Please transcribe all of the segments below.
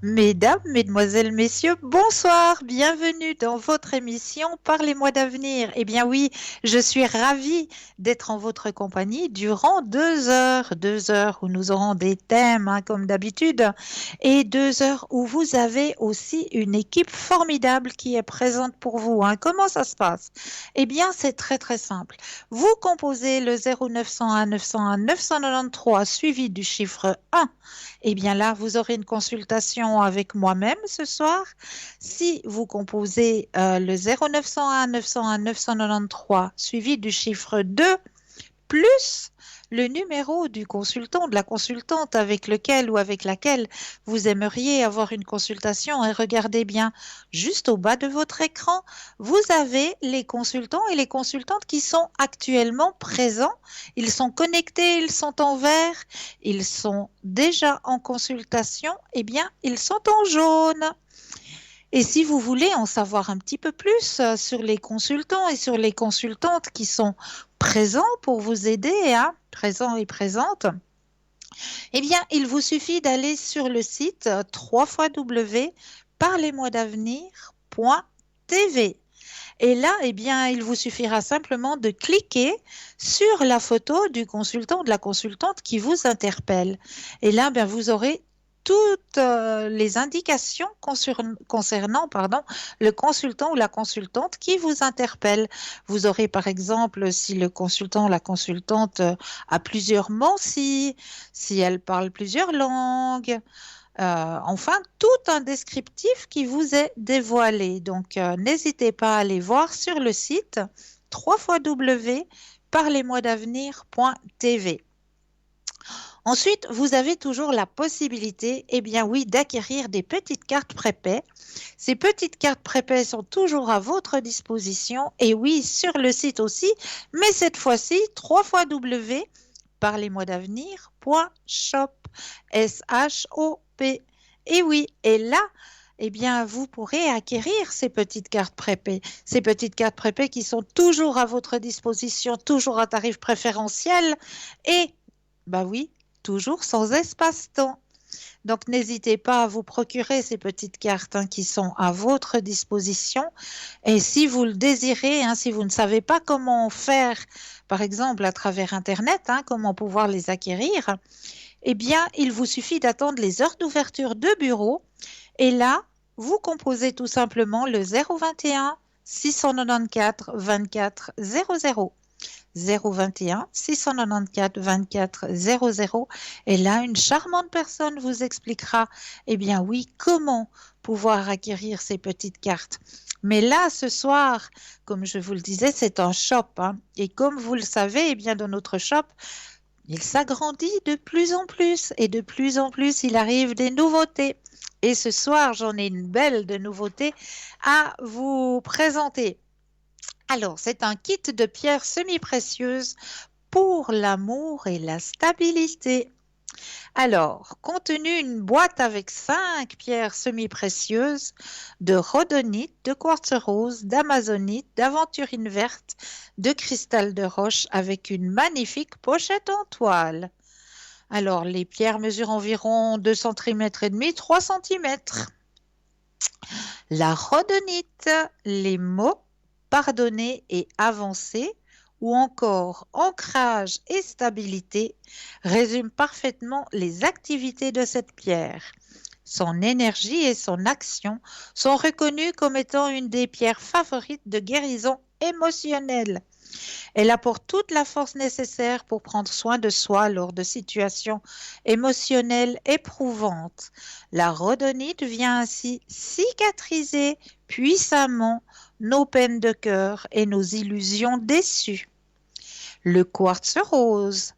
Mesdames, mesdemoiselles, messieurs, bonsoir, bienvenue dans votre émission Parlez-moi d'avenir. Eh bien oui, je suis ravie d'être en votre compagnie durant 2 heures où nous aurons des thèmes comme d'habitude et 2 heures où vous avez aussi une équipe formidable qui est présente pour vous. Comment ça se passe? Eh bien, c'est très très simple. Vous composez le 0901 901 993 suivi du chiffre 1. Eh bien là, vous aurez une consultation avec moi-même ce soir. Si vous composez le 0901 901 993 suivi du chiffre 2 plus le numéro du consultant, de la consultante avec lequel ou avec laquelle vous aimeriez avoir une consultation. Et regardez bien, juste au bas de votre écran, vous avez les consultants et les consultantes qui sont actuellement présents. Ils sont connectés, ils sont en vert, ils sont déjà en consultation. Eh bien, ils sont en jaune. Et si vous voulez en savoir un petit peu plus sur les consultants et sur les consultantes qui sont présents pour vous aider, présents et présentes, eh bien, il vous suffit d'aller sur le site www.parlez-moi-d'avenir.tv. Et là, eh bien, il vous suffira simplement de cliquer sur la photo du consultant ou de la consultante qui vous interpelle. Et là, bien, vous aurez toutes les indications concernant le consultant ou la consultante qui vous interpelle. Vous aurez par exemple si le consultant ou la consultante a plusieurs mots, si elle parle plusieurs langues, enfin, tout un descriptif qui vous est dévoilé. Donc, n'hésitez pas à aller voir sur le site www.parlez-moi-d'avenir.tv. Ensuite, vous avez toujours la possibilité, eh bien oui, d'acquérir des petites cartes prépaies. Ces petites cartes prépaies sont toujours à votre disposition et oui, sur le site aussi, mais cette fois-ci, www.parlez-moi-d'avenir.shop. S-H-O-P. Et oui, et là, eh bien, vous pourrez acquérir ces petites cartes prépaies. Ces petites cartes prépaies qui sont toujours à votre disposition, toujours à tarif préférentiel et, bah oui, toujours sans espace-temps. Donc, n'hésitez pas à vous procurer ces petites cartes qui sont à votre disposition. Et si vous le désirez, si vous ne savez pas comment faire, par exemple, à travers Internet, comment pouvoir les acquérir, eh bien, il vous suffit d'attendre les heures d'ouverture de bureau. Et là, vous composez tout simplement le 021 694 24 00. 021 694 24 00. Et là, une charmante personne vous expliquera, eh bien oui, comment pouvoir acquérir ces petites cartes. Mais là, ce soir, comme je vous le disais, c'est un shop. Et comme vous le savez, eh bien dans notre shop, il s'agrandit de plus en plus et de plus en plus, il arrive des nouveautés. Et ce soir, j'en ai une belle de nouveautés à vous présenter. Alors, c'est un kit de pierres semi-précieuses pour l'amour et la stabilité. Alors, contenu une boîte avec 5 pierres semi-précieuses de rhodonite, de quartz rose, d'amazonite, d'aventurine verte, de cristal de roche avec une magnifique pochette en toile. Alors, les pierres mesurent environ 2 cm et demi, 3 cm. La rhodonite, les mots pardonner et avancer ou encore ancrage et stabilité résument parfaitement les activités de cette pierre. Son énergie et son action sont reconnues comme étant une des pierres favorites de guérison émotionnelle. Elle apporte toute la force nécessaire pour prendre soin de soi lors de situations émotionnelles éprouvantes. La rhodonite vient ainsi cicatriser puissamment nos peines de cœur et nos illusions déçues. Le quartz rose,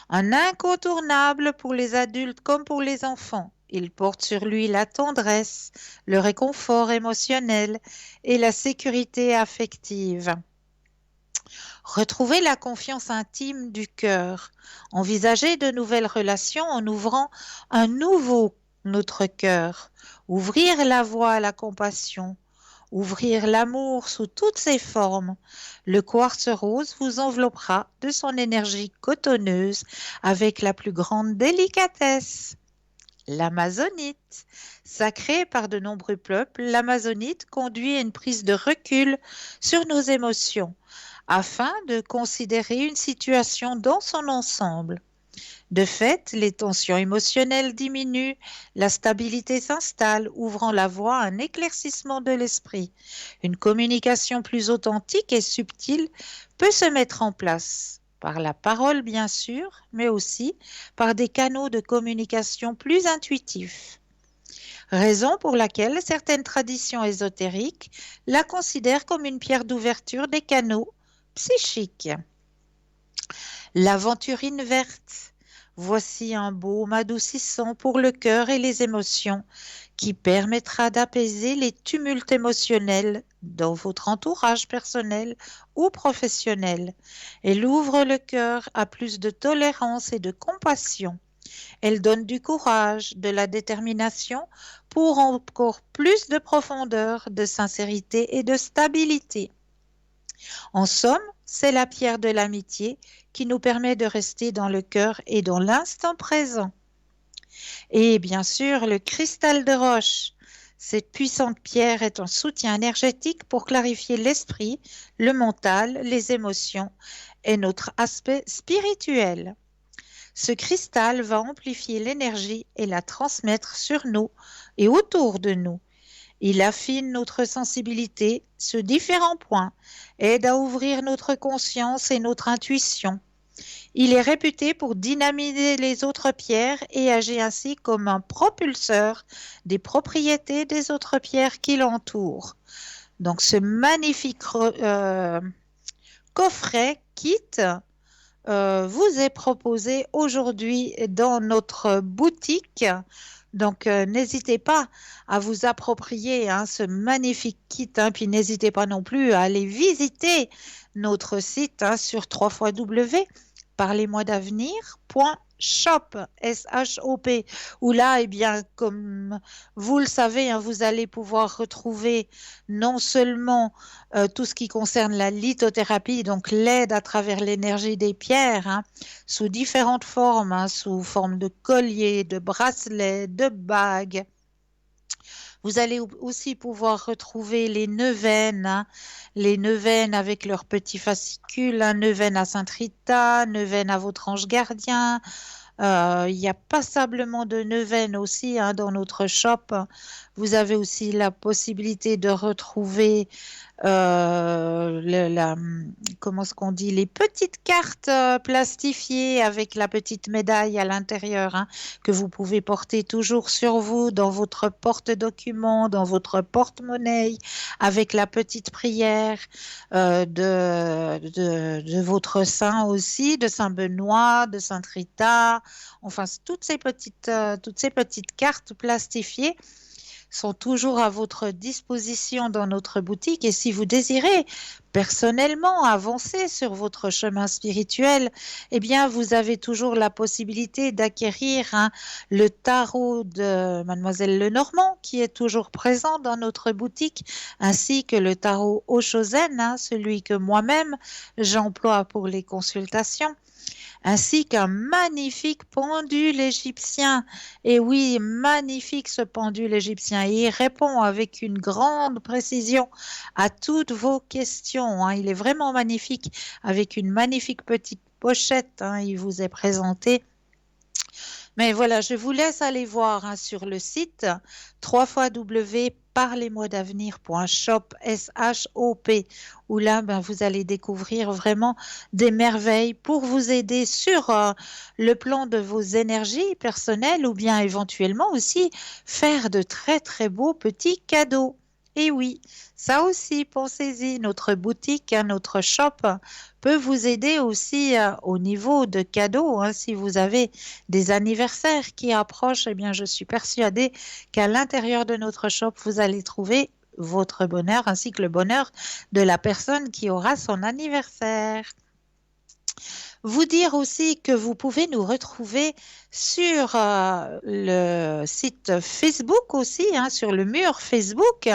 un incontournable pour les adultes comme pour les enfants. Il porte sur lui la tendresse, le réconfort émotionnel et la sécurité affective. Retrouver la confiance intime du cœur. Envisager de nouvelles relations en ouvrant un nouveau notre cœur. Ouvrir la voie à la compassion. Ouvrir l'amour sous toutes ses formes. Le quartz rose vous enveloppera de son énergie cotonneuse avec la plus grande délicatesse. L'amazonite. Sacrée par de nombreux peuples, l'amazonite conduit à une prise de recul sur nos émotions afin de considérer une situation dans son ensemble. De fait, les tensions émotionnelles diminuent, la stabilité s'installe, ouvrant la voie à un éclaircissement de l'esprit. Une communication plus authentique et subtile peut se mettre en place, par la parole bien sûr, mais aussi par des canaux de communication plus intuitifs. Raison pour laquelle certaines traditions ésotériques la considèrent comme une pierre d'ouverture des canaux psychiques. L'aventurine verte. Voici un baume adoucissant pour le cœur et les émotions qui permettra d'apaiser les tumultes émotionnels dans votre entourage personnel ou professionnel. Elle ouvre le cœur à plus de tolérance et de compassion. Elle donne du courage, de la détermination pour encore plus de profondeur, de sincérité et de stabilité. En somme, c'est la pierre de l'amitié qui nous permet de rester dans le cœur et dans l'instant présent. Et bien sûr, le cristal de roche. Cette puissante pierre est un soutien énergétique pour clarifier l'esprit, le mental, les émotions et notre aspect spirituel. Ce cristal va amplifier l'énergie et la transmettre sur nous et autour de nous. Il affine notre sensibilité sur différents points, aide à ouvrir notre conscience et notre intuition. Il est réputé pour dynamiser les autres pierres et agit ainsi comme un propulseur des propriétés des autres pierres qui l'entourent. Donc ce magnifique coffret kit vous est proposé aujourd'hui dans notre boutique. Donc, n'hésitez pas à vous approprier ce magnifique kit, puis n'hésitez pas non plus à aller visiter notre site sur www.parlez-moi-d'avenir.shop, S-H-O-P, où là, eh bien, comme vous le savez, vous allez pouvoir retrouver non seulement tout ce qui concerne la lithothérapie, donc l'aide à travers l'énergie des pierres, sous différentes formes, sous forme de colliers, de bracelets, de bagues. Vous allez aussi pouvoir retrouver les neuvaines, les neuvaines avec leurs petits fascicules, neuvaine à Sainte-Rita, neuvaine à votre ange gardien. Il y a passablement de neuvaines aussi dans notre shop. Vous avez aussi la possibilité de retrouver comment est-ce qu'on dit, les petites cartes plastifiées avec la petite médaille à l'intérieur, que vous pouvez porter toujours sur vous, dans votre porte-document, dans votre porte-monnaie, avec la petite prière de votre saint aussi, de Saint Benoît, de Sainte Rita, enfin toutes ces petites cartes plastifiées sont toujours à votre disposition dans notre boutique. Et si vous désirez personnellement avancer sur votre chemin spirituel, eh bien, vous avez toujours la possibilité d'acquérir le tarot de Mademoiselle Lenormand, qui est toujours présent dans notre boutique, ainsi que le tarot Oshozen, celui que moi-même j'emploie pour les consultations, ainsi qu'un magnifique pendule égyptien. Et oui, magnifique ce pendule égyptien. Et il répond avec une grande précision à toutes vos questions. Il est vraiment magnifique, avec une magnifique petite pochette. Il vous est présenté. Mais voilà, je vous laisse aller voir sur le site www.parlez-moi-d'avenir.shop, S-H-O-P, où là, vous allez découvrir vraiment des merveilles pour vous aider sur le plan de vos énergies personnelles ou bien éventuellement aussi faire de très très beaux petits cadeaux. Et oui, ça aussi, pensez-y, notre boutique, notre shop peut vous aider aussi au niveau de cadeaux. Si vous avez des anniversaires qui approchent, eh bien, je suis persuadée qu'à l'intérieur de notre shop, vous allez trouver votre bonheur ainsi que le bonheur de la personne qui aura son anniversaire. Vous dire aussi que vous pouvez nous retrouver sur le site Facebook aussi, sur le mur Facebook,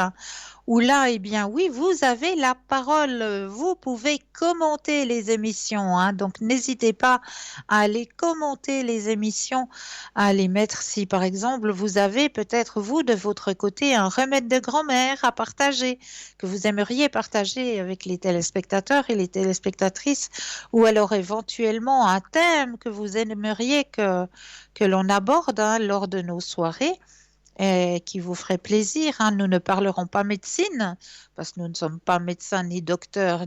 où là, eh bien oui, vous avez la parole. Vous pouvez commenter les émissions, hein. Donc n'hésitez pas à aller commenter les émissions, à les mettre si par exemple vous avez peut-être vous de votre côté un remède de grand-mère à partager, que vous aimeriez partager avec les téléspectateurs et les téléspectatrices, ou alors éventuellement un thème que vous aimeriez que l'on aborde, hein, lors de nos soirées, et qui vous ferait plaisir, hein. Nous ne parlerons pas médecine, parce que nous ne sommes pas médecins ni docteurs,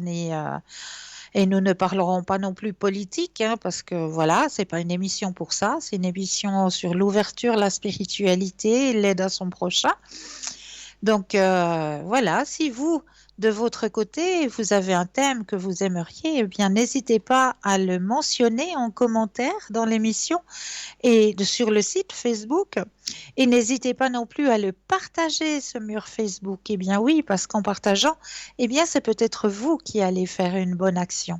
et nous ne parlerons pas non plus politique, hein, parce que voilà, c'est pas une émission pour ça, c'est une émission sur l'ouverture, la spiritualité, l'aide à son prochain. Donc voilà, si vous, de votre côté, vous avez un thème que vous aimeriez, eh bien n'hésitez pas à le mentionner en commentaire dans l'émission et sur le site Facebook. Et n'hésitez pas non plus à le partager, ce mur Facebook. Eh bien oui, parce qu'en partageant, eh bien c'est peut-être vous qui allez faire une bonne action.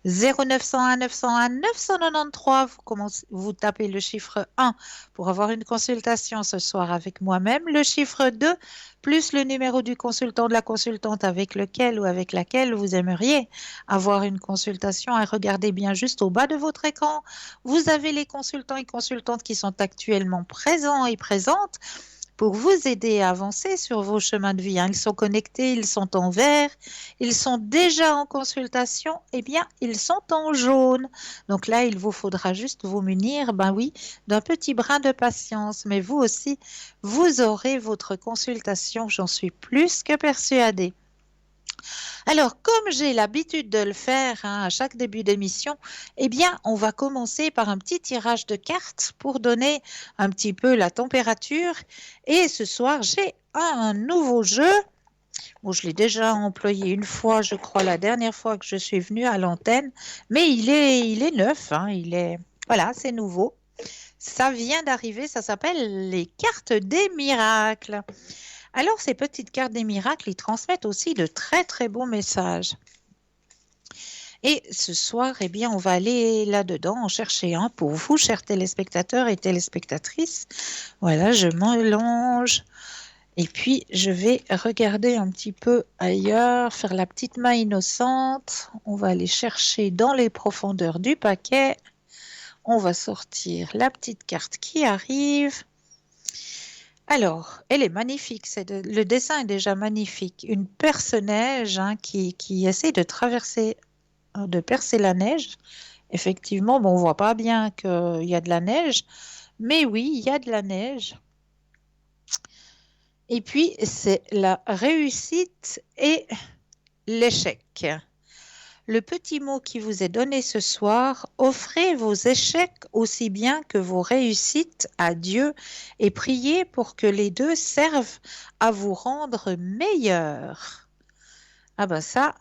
0901 901 993, vous tapez le chiffre 1 pour avoir une consultation ce soir avec moi-même, le chiffre 2 plus le numéro du consultant, de la consultante avec lequel ou avec laquelle vous aimeriez avoir une consultation, et regardez bien juste au bas de votre écran. Vous avez les consultants et consultantes qui sont actuellement présents et présentes pour vous aider à avancer sur vos chemins de vie, hein. Ils sont connectés, ils sont en vert, ils sont déjà en consultation, eh bien, ils sont en jaune. Donc là, il vous faudra juste vous munir, ben oui, d'un petit brin de patience. Mais vous aussi, vous aurez votre consultation, j'en suis plus que persuadée. Alors, comme j'ai l'habitude de le faire, hein, à chaque début d'émission, eh bien, on va commencer par un petit tirage de cartes pour donner un petit peu la température. Et ce soir, j'ai un nouveau jeu. Bon, je l'ai déjà employé une fois, je crois, la dernière fois que je suis venue à l'antenne, mais il est neuf, hein, voilà, c'est nouveau. Ça vient d'arriver, ça s'appelle les cartes des miracles. Alors, ces petites cartes des miracles, ils transmettent aussi de très, très bons messages. Et ce soir, eh bien, on va aller là-dedans en chercher un pour vous, chers téléspectateurs et téléspectatrices. Voilà, je mélange. Et puis, je vais regarder un petit peu ailleurs, faire la petite main innocente. On va aller chercher dans les profondeurs du paquet. On va sortir la petite carte qui arrive. Alors, elle est magnifique. Le dessin est déjà magnifique. Une perce-neige, hein, qui essaie de percer la neige. Effectivement, bon, on voit pas bien qu'il y a de la neige, mais oui, il y a de la neige. Et puis, c'est la réussite et l'échec. Le petit mot qui vous est donné ce soir, offrez vos échecs aussi bien que vos réussites à Dieu et priez pour que les deux servent à vous rendre meilleur. Ah ben ça,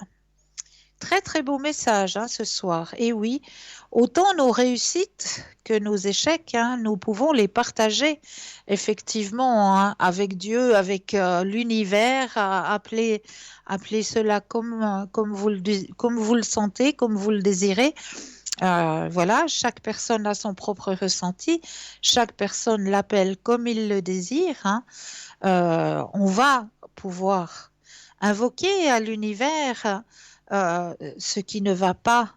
très très beau message, hein, ce soir. Et oui, autant nos réussites que nos échecs, hein, nous pouvons les partager effectivement, hein, avec Dieu, avec l'univers, appeler cela comme comme vous le sentez, comme vous le désirez. Voilà, chaque personne a son propre ressenti, chaque personne l'appelle comme il le désire, hein. On va pouvoir invoquer à l'univers ce qui ne va pas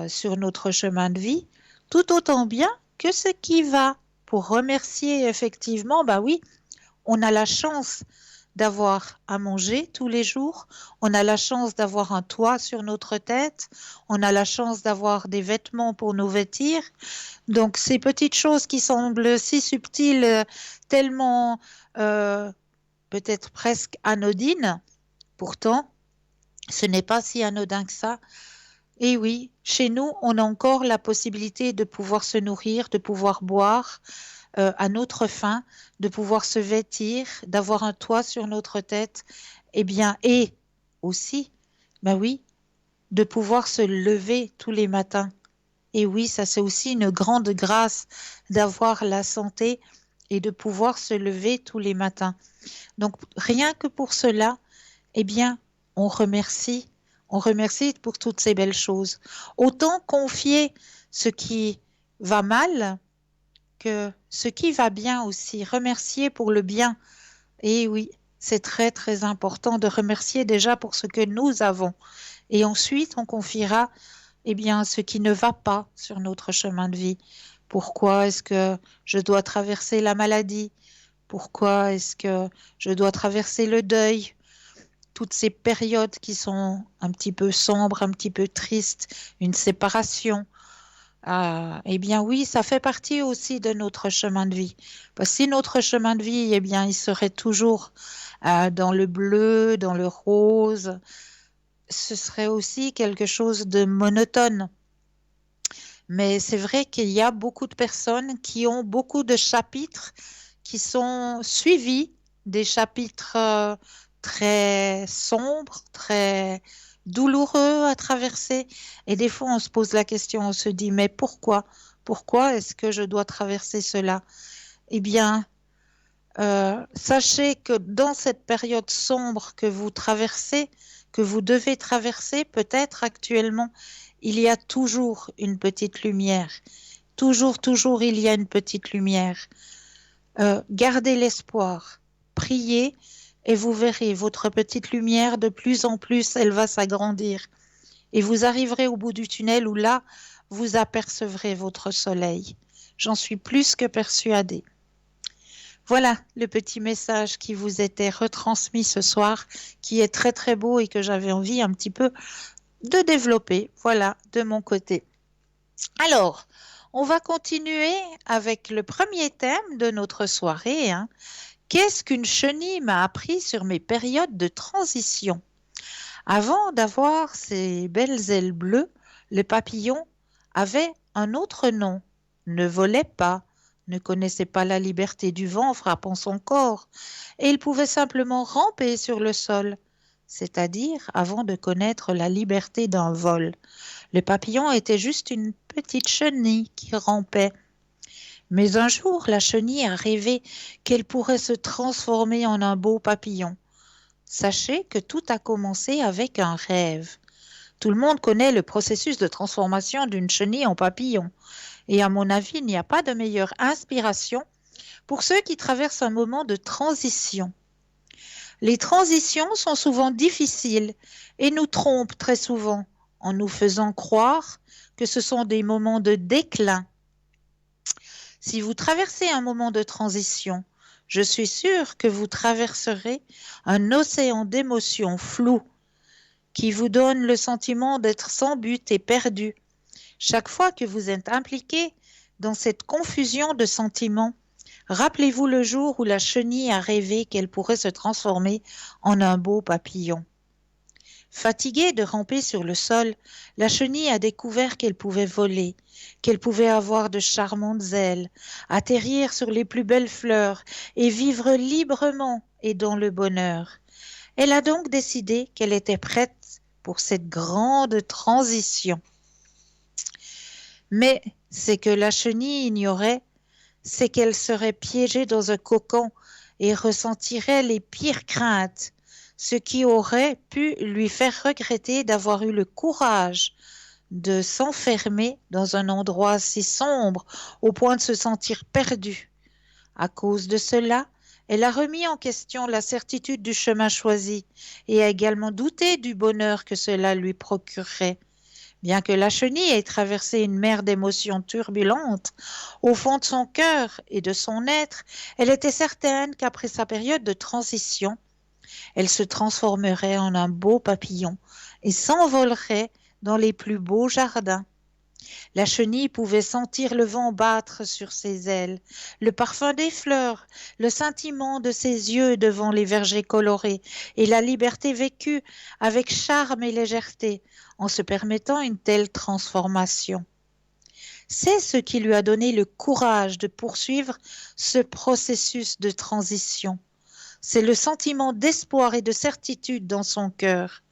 sur notre chemin de vie, tout autant bien que ce qui va, pour remercier effectivement, bah oui, on a la chance d'avoir à manger tous les jours, on a la chance d'avoir un toit sur notre tête, on a la chance d'avoir des vêtements pour nous vêtir. Donc ces petites choses qui semblent si subtiles, tellement peut-être presque anodines, pourtant, ce n'est pas si anodin que ça. Et oui, chez nous, on a encore la possibilité de pouvoir se nourrir, de pouvoir boire à notre faim, de pouvoir se vêtir, d'avoir un toit sur notre tête, eh bien, et aussi, ben oui, de pouvoir se lever tous les matins. Et oui, ça c'est aussi une grande grâce d'avoir la santé et de pouvoir se lever tous les matins. Donc, rien que pour cela, eh bien, on remercie pour toutes ces belles choses. Autant confier ce qui va mal que ce qui va bien aussi. Remercier pour le bien. Et oui, C'est très, très important de remercier déjà pour ce que nous avons. Et ensuite, on confiera, eh bien, ce qui ne va pas sur notre chemin de vie. Pourquoi est-ce que je dois traverser la maladie? Pourquoi est-ce que je dois traverser le deuil? Toutes ces périodes qui sont un petit peu sombres, un petit peu tristes, une séparation. Eh bien oui, ça fait partie aussi de notre chemin de vie. Parce que si notre chemin de vie, eh bien, il serait toujours dans le bleu, dans le rose, ce serait aussi quelque chose de monotone. Mais c'est vrai qu'il y a beaucoup de personnes qui ont beaucoup de chapitres qui sont suivis, des chapitres très sombres, très douloureux à traverser. Et des fois, on se pose la question, on se dit, mais pourquoi? Pourquoi est-ce que je dois traverser cela? Eh bien, sachez que dans cette période sombre que vous traversez, que vous devez traverser peut-être actuellement, il y a toujours une petite lumière. Toujours, toujours, il y a une petite lumière. Gardez l'espoir, priez et vous verrez votre petite lumière de plus en plus, elle va s'agrandir. Et vous arriverez au bout du tunnel où là, vous apercevrez votre soleil. J'en suis plus que persuadée. Voilà le petit message qui vous était retransmis ce soir, qui est très très beau et que j'avais envie un petit peu de développer. Voilà, de mon côté. Alors, on va continuer avec le premier thème de notre soirée, hein. Qu'est-ce qu'une chenille m'a appris sur mes périodes de transition? Avant d'avoir ses belles ailes bleues, le papillon avait un autre nom, ne volait pas, ne connaissait pas la liberté du vent frappant son corps, et il pouvait simplement ramper sur le sol, c'est-à-dire avant de connaître la liberté d'un vol. Le papillon était juste une petite chenille qui rampait. Mais un jour, la chenille a rêvé qu'elle pourrait se transformer en un beau papillon. Sachez que tout a commencé avec un rêve. Tout le monde connaît le processus de transformation d'une chenille en papillon. Et à mon avis, il n'y a pas de meilleure inspiration pour ceux qui traversent un moment de transition. Les transitions sont souvent difficiles et nous trompent très souvent en nous faisant croire que ce sont des moments de déclin. Si vous traversez un moment de transition, je suis sûre que vous traverserez un océan d'émotions floues qui vous donne le sentiment d'être sans but et perdu. Chaque fois que vous êtes impliqué dans cette confusion de sentiments, rappelez-vous le jour où la chenille a rêvé qu'elle pourrait se transformer en un beau papillon. Fatiguée de ramper sur le sol, la chenille a découvert qu'elle pouvait voler, qu'elle pouvait avoir de charmantes ailes, atterrir sur les plus belles fleurs et vivre librement et dans le bonheur. Elle a donc décidé qu'elle était prête pour cette grande transition. Mais ce que la chenille ignorait, c'est qu'elle serait piégée dans un cocon et ressentirait les pires craintes, ce qui aurait pu lui faire regretter d'avoir eu le courage de s'enfermer dans un endroit si sombre au point de se sentir perdue. À cause de cela, elle a remis en question la certitude du chemin choisi et a également douté du bonheur que cela lui procurerait. Bien que la chenille ait traversé une mer d'émotions turbulentes, au fond de son cœur et de son être, elle était certaine qu'après sa période de transition, elle se transformerait en un beau papillon et s'envolerait dans les plus beaux jardins. La chenille pouvait sentir le vent battre sur ses ailes, le parfum des fleurs, le scintillement de ses yeux devant les vergers colorés et la liberté vécue avec charme et légèreté en se permettant une telle transformation. C'est ce qui lui a donné le courage de poursuivre ce processus de transition. C'est le sentiment d'espoir et de certitude dans son cœur.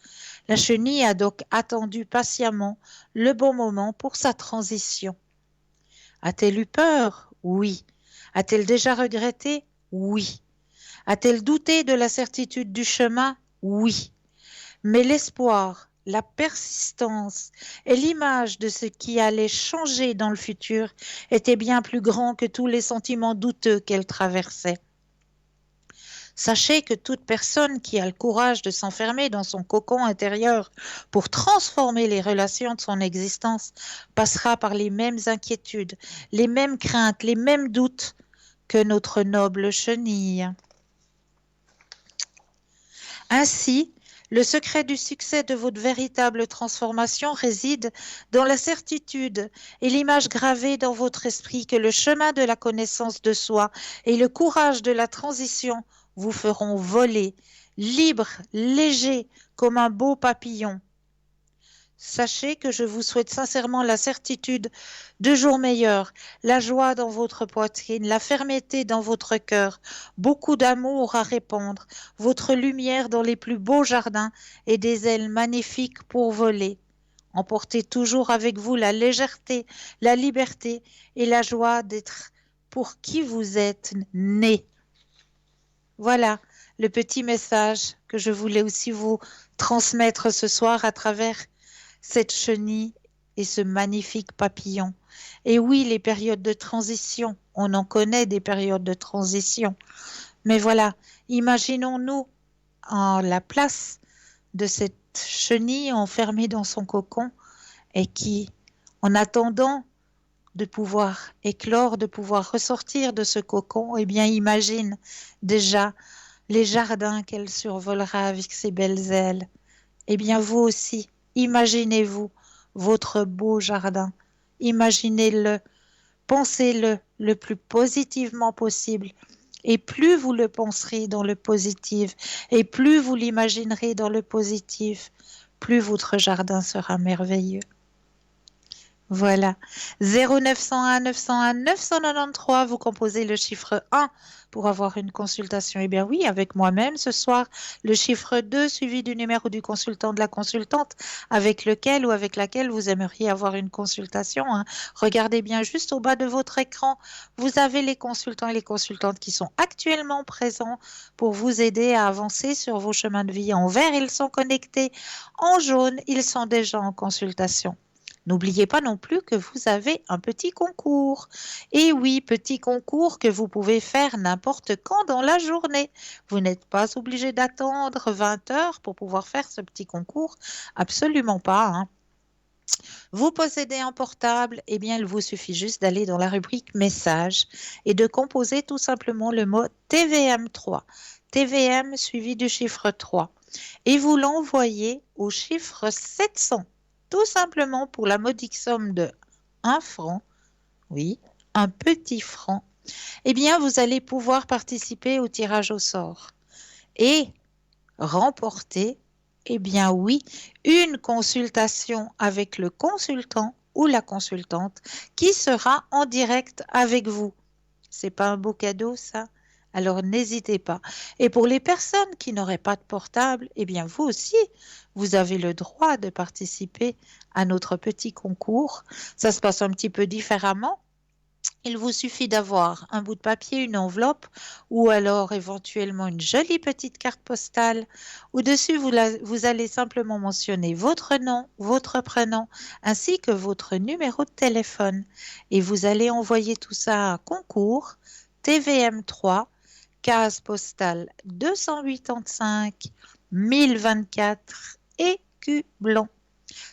La chenille a donc attendu patiemment le bon moment pour sa transition. A-t-elle eu peur? Oui. A-t-elle déjà regretté? Oui. A-t-elle douté de la certitude du chemin? Oui. Mais l'espoir, la persistance et l'image de ce qui allait changer dans le futur étaient bien plus grands que tous les sentiments douteux qu'elle traversait. Sachez que toute personne qui a le courage de s'enfermer dans son cocon intérieur pour transformer les relations de son existence passera par les mêmes inquiétudes, les mêmes craintes, les mêmes doutes que notre noble chenille. Ainsi, le secret du succès de votre véritable transformation réside dans la certitude et l'image gravée dans votre esprit que le chemin de la connaissance de soi et le courage de la transition vous feront voler, libre, léger, comme un beau papillon. Sachez que je vous souhaite sincèrement la certitude de jours meilleurs, la joie dans votre poitrine, la fermeté dans votre cœur, beaucoup d'amour à répandre, votre lumière dans les plus beaux jardins et des ailes magnifiques pour voler. Emportez toujours avec vous la légèreté, la liberté et la joie d'être pour qui vous êtes né. Voilà le petit message que je voulais aussi vous transmettre ce soir à travers cette chenille et ce magnifique papillon. Et oui, les périodes de transition, on en connaît des périodes de transition. Mais voilà, imaginons-nous en la place de cette chenille enfermée dans son cocon et qui, en attendant de pouvoir éclore, de pouvoir ressortir de ce cocon, eh bien imagine déjà les jardins qu'elle survolera avec ses belles ailes. Eh bien vous aussi, imaginez-vous votre beau jardin, imaginez-le, pensez-le le plus positivement possible. Et plus vous le penserez dans le positif, et plus vous l'imaginerez dans le positif, plus votre jardin sera merveilleux. Voilà. 0901 901 993, vous composez le chiffre 1 pour avoir une consultation. Eh bien oui, avec moi-même ce soir, le chiffre 2 suivi du numéro du consultant, de la consultante avec lequel ou avec laquelle vous aimeriez avoir une consultation. Regardez bien juste au bas de votre écran. Vous avez les consultants et les consultantes qui sont actuellement présents pour vous aider à avancer sur vos chemins de vie. En vert, ils sont connectés. En jaune, ils sont déjà en consultation. N'oubliez pas non plus que vous avez un petit concours. Et oui, petit concours que vous pouvez faire n'importe quand dans la journée. Vous n'êtes pas obligé d'attendre 20 heures pour pouvoir faire ce petit concours. Absolument pas. Vous possédez un portable, eh bien, il vous suffit juste d'aller dans la rubrique Messages et de composer tout simplement le mot TVM3. TVM suivi du chiffre 3. Et vous l'envoyez au chiffre 700. Tout simplement pour la modique somme de 1 franc, oui, un petit franc, eh bien, vous allez pouvoir participer au tirage au sort et remporter, eh bien oui, une consultation avec le consultant ou la consultante qui sera en direct avec vous. C'est pas un beau cadeau, ça? Alors n'hésitez pas. Et pour les personnes qui n'auraient pas de portable, eh bien vous aussi, vous avez le droit de participer à notre petit concours. Ça se passe un petit peu différemment. Il vous suffit d'avoir un bout de papier, une enveloppe ou alors éventuellement une jolie petite carte postale. Au-dessus, vous allez simplement mentionner votre nom, votre prénom ainsi que votre numéro de téléphone. Et vous allez envoyer tout ça à concours TVM3 case postale 285 1024 écus blancs.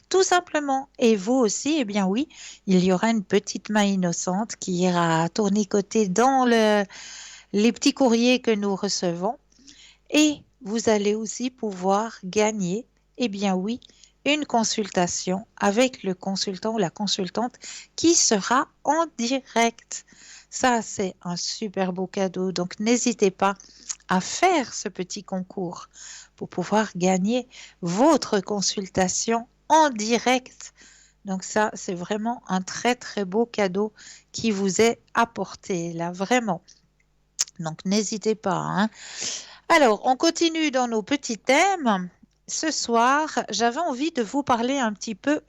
Tout simplement. Et vous aussi, eh bien oui, il y aura une petite main innocente qui ira tournicoter dans les petits courriers que nous recevons. Et vous allez aussi pouvoir gagner, eh bien oui, une consultation avec le consultant ou la consultante qui sera en direct. Ça, c'est un super beau cadeau. Donc, n'hésitez pas à faire ce petit concours pour pouvoir gagner votre consultation en direct. Donc, ça, c'est vraiment un très, très beau cadeau qui vous est apporté, là, vraiment. Donc, n'hésitez pas. Alors, on continue dans nos petits thèmes. Ce soir, j'avais envie de vous parler un petit peu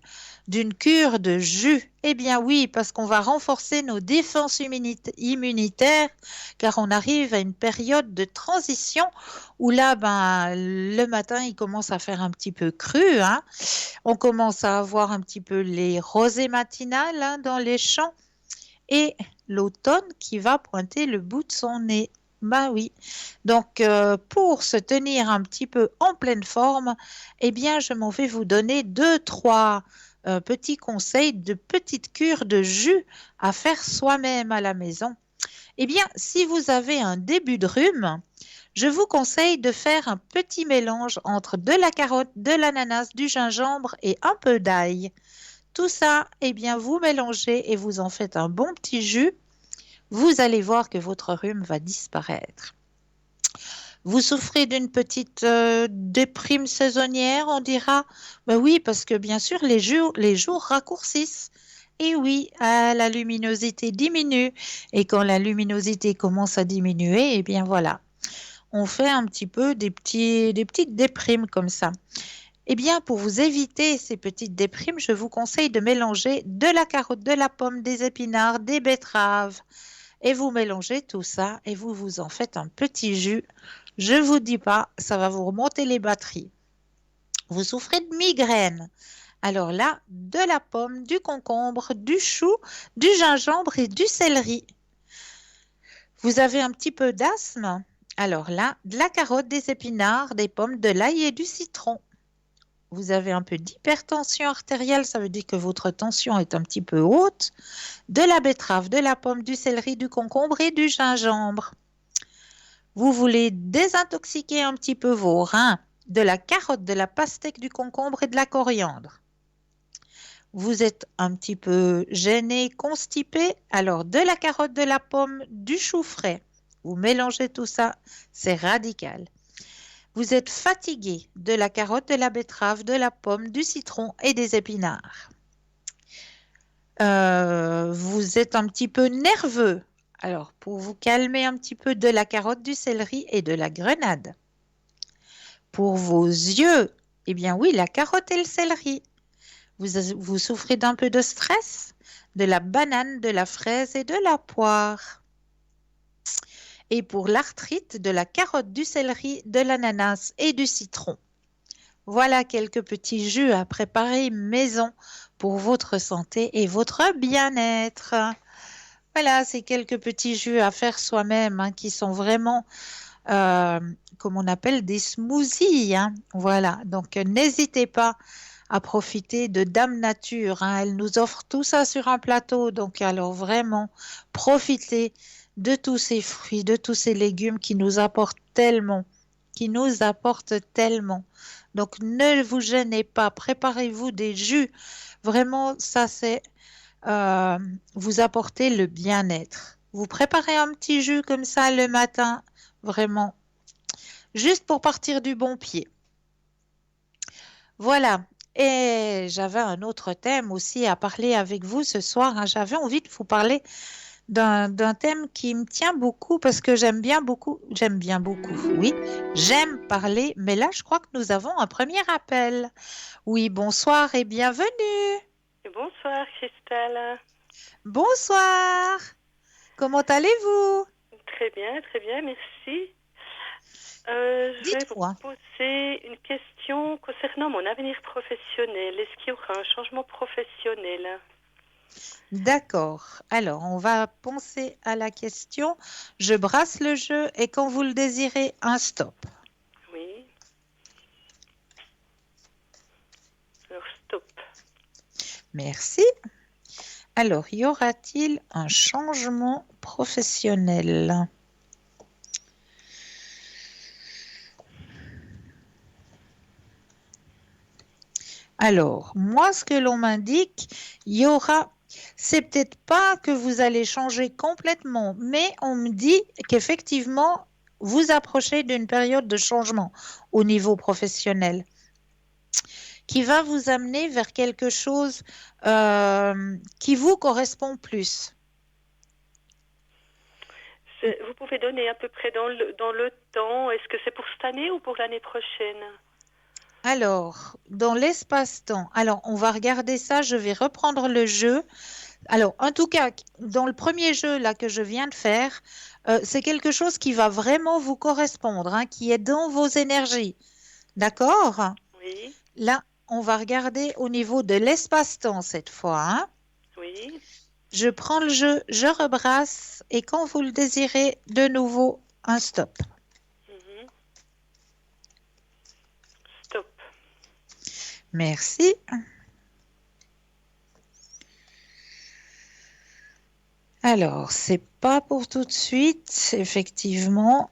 d'une cure de jus. Eh bien oui, parce qu'on va renforcer nos défenses immunitaires, car on arrive à une période de transition où là, le matin, il commence à faire un petit peu cru. On commence à avoir un petit peu les rosées matinales dans les champs et l'automne qui va pointer le bout de son nez. Bah oui. Donc, pour se tenir un petit peu en pleine forme, eh bien, je m'en vais vous donner deux, trois petits conseils de petites cures de jus à faire soi-même à la maison. Eh bien, si vous avez un début de rhume, je vous conseille de faire un petit mélange entre de la carotte, de l'ananas, du gingembre et un peu d'ail. Tout ça, eh bien, vous mélangez et vous en faites un bon petit jus. Vous allez voir que votre rhume va disparaître. Vous souffrez d'une petite déprime saisonnière, on dira. Ben oui, parce que bien sûr, les jours raccourcissent. Et oui, la luminosité diminue. Et quand la luminosité commence à diminuer, eh bien voilà, on fait un petit peu des petites déprimes comme ça. Eh bien, pour vous éviter ces petites déprimes, je vous conseille de mélanger de la carotte, de la pomme, des épinards, des betteraves. Et vous mélangez tout ça et vous vous en faites un petit jus. Je ne vous dis pas, ça va vous remonter les batteries. Vous souffrez de migraine. Alors là, de la pomme, du concombre, du chou, du gingembre et du céleri. Vous avez un petit peu d'asthme. Alors là, de la carotte, des épinards, des pommes, de l'ail et du citron. Vous avez un peu d'hypertension artérielle, ça veut dire que votre tension est un petit peu haute. De la betterave, de la pomme, du céleri, du concombre et du gingembre. Vous voulez désintoxiquer un petit peu vos reins, de la carotte, de la pastèque, du concombre et de la coriandre. Vous êtes un petit peu gêné, constipé, alors de la carotte, de la pomme, du chou frais. Vous mélangez tout ça, c'est radical. Vous êtes fatigué, de la carotte, de la betterave, de la pomme, du citron et des épinards. Vous êtes un petit peu nerveux. Alors, pour vous calmer un petit peu, de la carotte, du céleri et de la grenade. Pour vos yeux, eh bien oui, la carotte et le céleri. Vous souffrez d'un peu de stress? De la banane, de la fraise et de la poire. Et pour l'arthrite, de la carotte, du céleri, de l'ananas et du citron. Voilà quelques petits jus à préparer maison pour votre santé et votre bien-être. Voilà, c'est quelques petits jus à faire soi-même hein, qui sont vraiment, euh, comme on appelle, des smoothies. Hein. Voilà, donc n'hésitez pas à profiter de Dame Nature. Hein. Elle nous offre tout ça sur un plateau. Donc alors vraiment, profitez de tous ces fruits, de tous ces légumes qui nous apportent tellement, qui nous apportent tellement. Donc ne vous gênez pas, préparez-vous des jus. Vraiment, ça c'est euh, vous apporter le bien-être. Vous préparez un petit jus comme ça le matin, vraiment, juste pour partir du bon pied. Voilà. Et j'avais un autre thème aussi à parler avec vous ce soir. Hein. J'avais envie de vous parler d'un thème qui me tient beaucoup parce que j'aime bien beaucoup, oui, j'aime parler, mais là, je crois que nous avons un premier appel. Oui, bonsoir et bienvenue. Bonsoir Christelle. Bonsoir. Comment allez-vous? Très bien, merci. Je vais vous Dites-moi. poser une question concernant mon avenir professionnel. Est-ce qu'il y aura un changement professionnel? D'accord. Alors, on va penser à la question. Je brasse le jeu et quand vous le désirez, un stop. Oui. Alors stop. Merci. Alors, y aura-t-il un changement professionnel? Alors, moi, ce que l'on m'indique, il y aura, c'est peut-être pas que vous allez changer complètement, mais on me dit qu'effectivement, vous approchez d'une période de changement au niveau professionnel qui va vous amener vers quelque chose qui vous correspond plus. Vous pouvez donner à peu près dans le temps. Est-ce que c'est pour cette année ou pour l'année prochaine? Alors, dans l'espace-temps, alors on va regarder ça, je vais reprendre le jeu. Alors, en tout cas, dans le premier jeu là que je viens de faire, c'est quelque chose qui va vraiment vous correspondre, hein, qui est dans vos énergies. D'accord? Oui. Là, on va regarder au niveau de l'espace-temps cette fois. Hein. Oui. Je prends le jeu, je rebrasse et quand vous le désirez, de nouveau, un stop. Mhm. Stop. Merci. Alors, c'est pas pour tout de suite, effectivement.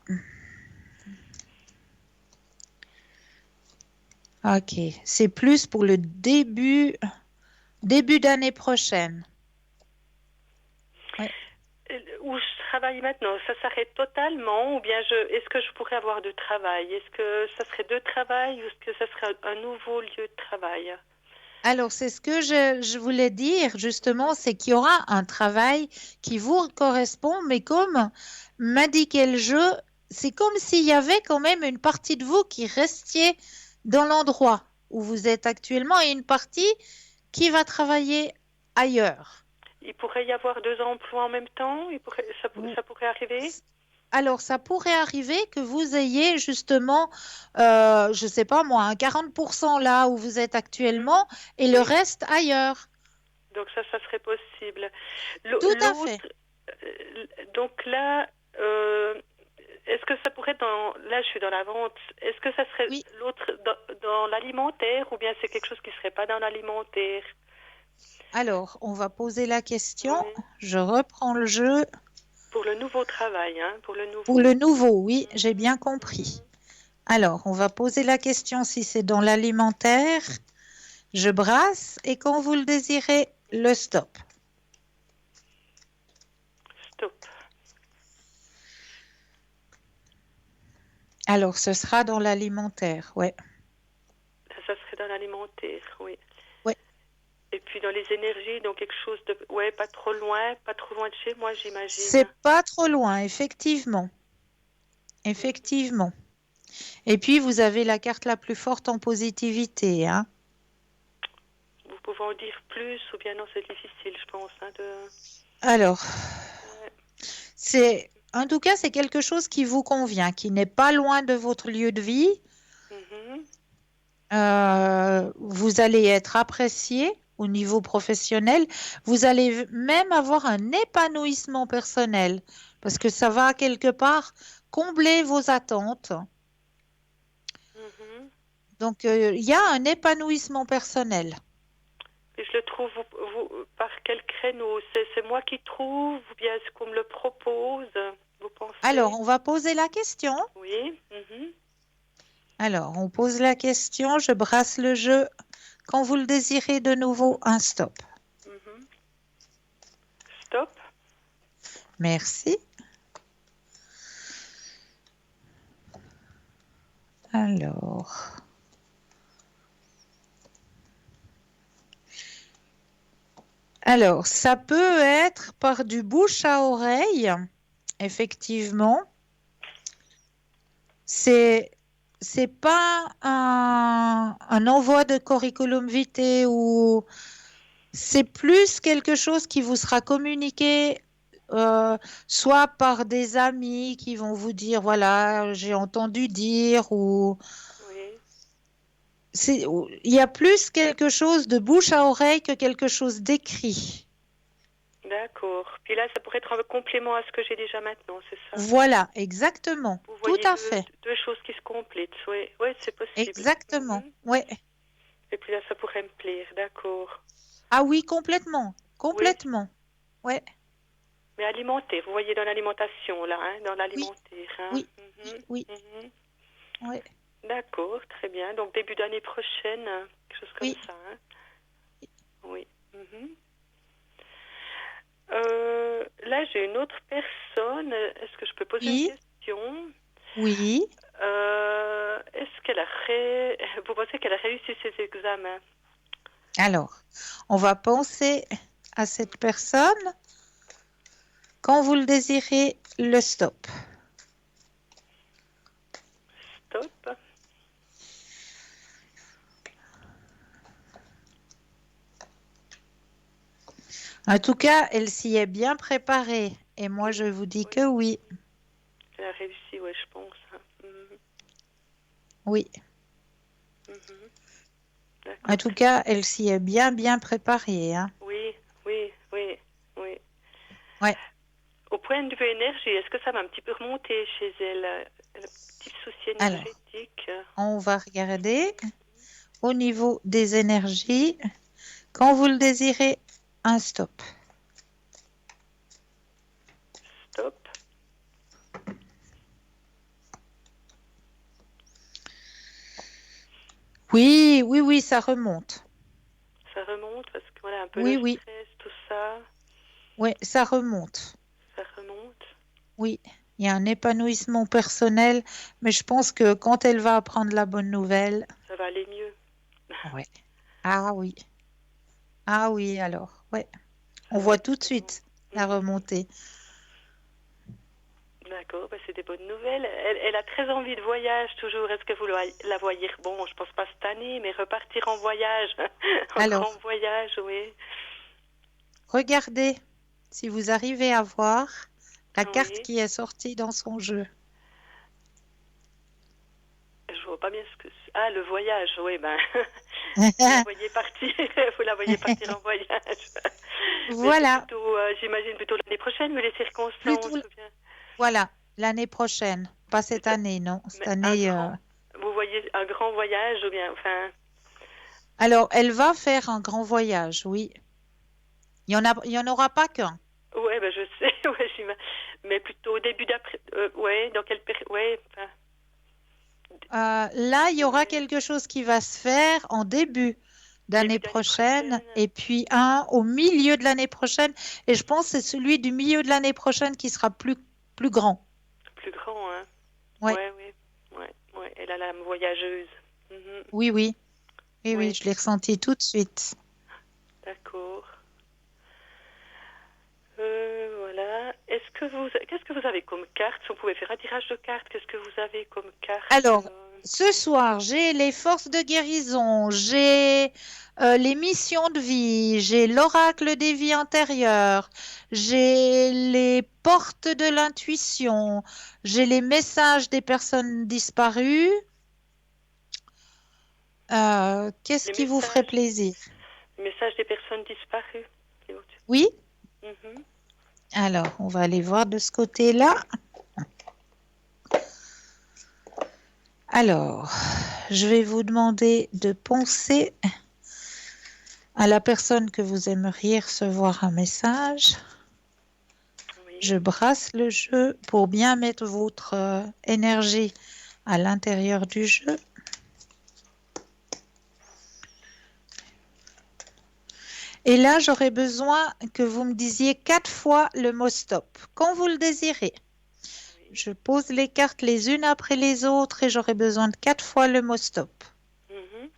Ok, c'est plus pour le début d'année prochaine. Ouais. Où je travaille maintenant, ça s'arrête totalement ou bien est-ce que je pourrais avoir de travail? Est-ce que ça serait deux travails ou est-ce que ça serait un nouveau lieu de travail? Alors, c'est ce que je voulais dire, justement, c'est qu'il y aura un travail qui vous correspond, mais comme m'indiquait le jeu, c'est comme s'il y avait quand même une partie de vous qui restiez dans l'endroit où vous êtes actuellement et une partie qui va travailler ailleurs. Il pourrait y avoir deux emplois en même temps? Ou- Ça pourrait arriver? Alors, ça pourrait arriver que vous ayez justement, je ne sais pas moi, un 40% là où vous êtes Mhm. actuellement et le Oui, reste ailleurs. donc ça serait possible. Tout à fait. L'autre, donc là, est-ce que ça pourrait être là je suis dans la vente, est-ce que ça serait Oui. l'autre dans l'alimentaire ou bien c'est quelque chose qui serait pas dans l'alimentaire? Alors, on va poser la question. Oui. Je reprends le jeu. Pour le nouveau travail, hein, pour le Pour nouveau. le nouveau, oui, j'ai Mhm, bien compris. Alors, on va poser la question si c'est dans l'alimentaire. Je brasse et quand vous le désirez, le stop. stop. Alors, ce sera dans l'alimentaire, ouais. Ça serait dans l'alimentaire, oui. Ouais. Et puis dans les énergies, donc quelque chose de, ouais, pas trop loin de chez moi, j'imagine. C'est pas trop loin, effectivement. Effectivement. Et puis, vous avez la carte la plus forte en positivité, hein. Vous pouvez en dire plus ou bien non, c'est difficile, je pense, hein, Alors, ouais. en tout cas, c'est quelque chose qui vous convient, qui n'est pas loin de votre lieu de vie. Mhm, Vous allez être apprécié au niveau professionnel. Vous allez même avoir un épanouissement personnel parce que ça va quelque part combler vos attentes. mhm. Donc, il y a un épanouissement personnel. Et je le trouve par quel créneau? C'est moi qui trouve ou bien est-ce qu'on me le propose? Vous Alors, pensez? on va poser la question. Oui. Mhm, Alors, on pose la question, je brasse le jeu. Quand vous le désirez de nouveau, un stop. mhm. Stop. Merci. Alors, ça peut être par du bouche à oreille, effectivement. C'est c'est pas un envoi de curriculum vitae ou c'est plus quelque chose qui vous sera communiqué soit par des amis qui vont vous dire voilà, j'ai entendu dire ou Oui. il y a plus quelque chose de bouche à oreille que quelque chose d'écrit. D'accord. Puis là, ça pourrait être un complément à ce que j'ai déjà maintenant, c'est ça? Voilà, exactement. Vous Tout voyez à fait. deux choses qui se complètent. Oui, oui, c'est possible. Exactement. Mhm. Ouais. Et puis là, ça pourrait me plaire, d'accord. Ah oui, complètement. Oui, Complètement. Ouais. mais alimentaire, vous voyez dans l'alimentation, là, hein, dans Oui, l'alimentaire. Hein. oui, oui, Mhm, oui. mhm. Ouais. D'accord, très bien. Donc début d'année prochaine, quelque chose comme Oui. ça. Hein. Oui. Mhm. Là, j'ai une autre personne. Est-ce que je peux poser une Oui. question? Oui. Est-ce qu'elle a vous pensez qu'elle a réussi ses examens? Alors, on va penser à cette personne. Quand vous le désirez, le stop. Stop. En tout cas, elle s'y est bien préparée. Et moi, je vous dis Oui, que oui. elle a réussi, ouais, je pense. Hein. Mhm, Oui. mhm. En D'accord, tout très bien. cas, elle s'y est bien, bien préparée, hein. Oui, oui, oui, oui. Ouais. point de vue énergie, est-ce que ça va un petit peu remonter chez elle, le petit souci Alors, énergétique? on va regarder au niveau des énergies. Quand vous le désirez, un stop. Stop. Oui, oui, oui, ça remonte. Ça remonte parce que voilà, un peu Oui, le oui, stress, tout ça, oui, ça remonte. ça remonte. Oui, il y a un épanouissement personnel, mais je pense que quand elle va apprendre la bonne nouvelle, Ça va aller mieux. ouais. Ah oui, ah oui, alors, ouais. On Ça va voit être tout de bon. suite la remontée. D'accord, bah, c'est des bonnes nouvelles. Elle a très envie de voyage toujours. Est-ce que vous la voyez, bon, je pense pas cette année, mais repartir en voyage, en grand Alors, voyage, oui. regardez si vous arrivez à voir la carte Oui. qui est sortie dans son jeu. Je vois pas bien ce que c'est. Ah, le voyage, oui, ben. Vous la voyez partir, vous la voyez partir en voyage. Mais c'est Voilà, plutôt, j'imagine, plutôt l'année prochaine, vu les circonstances, plutôt, ou bien. voilà, l'année prochaine, pas Mais, cette année, non, cette mais un année. grand, vous voyez un grand voyage, ou bien, enfin. Alors, elle va faire un grand voyage, oui. Il y en aura pas qu'un. Ouais, ben je sais, ouais, mais plutôt au début d'après, ouais, dans quelle période, ouais, enfin, Là, il y aura ouais, quelque chose qui va se faire en début début d'année d'année prochaine prochaine, et puis un au milieu de l'année prochaine. Et je pense que c'est celui du milieu de l'année prochaine qui sera plus grand. plus grand, hein. Ouais, Ouais, ouais, ouais, ouais, elle a l'âme voyageuse. Mhm. oui, oui. Oui, oui, Oui, je l'ai ressenti tout de suite. d'accord. Voilà. Qu'est-ce que vous avez comme carte? Si on pouvait faire un tirage de cartes, qu'est-ce que vous avez comme carte? Alors, ce soir, j'ai les forces de guérison, j'ai les missions de vie, j'ai l'oracle des vies antérieures, j'ai les portes de l'intuition, j'ai les messages des personnes disparues. Qu'est-ce Les qui vous ferait plaisir? messages des personnes disparues. Oui? Mhm. Alors, on va aller voir de ce côté-là. Alors, je vais vous demander de penser à la personne que vous aimeriez recevoir un message. Je Oui. brasse le jeu pour bien mettre votre énergie à l'intérieur du jeu. Et là, j'aurais besoin que vous me disiez 4 fois le mot stop, quand vous le désirez. Oui. Je pose les cartes les unes après les autres et j'aurai besoin de 4 fois le mot stop. Mhm.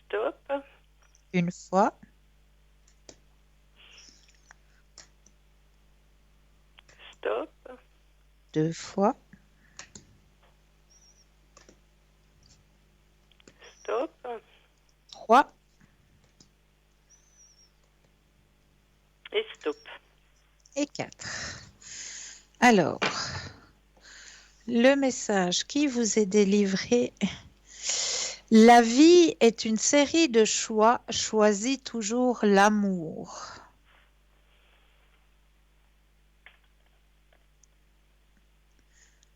Stop. Une fois, Stop. 2 fois, Stop. 3 Et stop. et 4. Alors, le message qui vous est délivré. La vie est une série de choix, choisis toujours l'amour.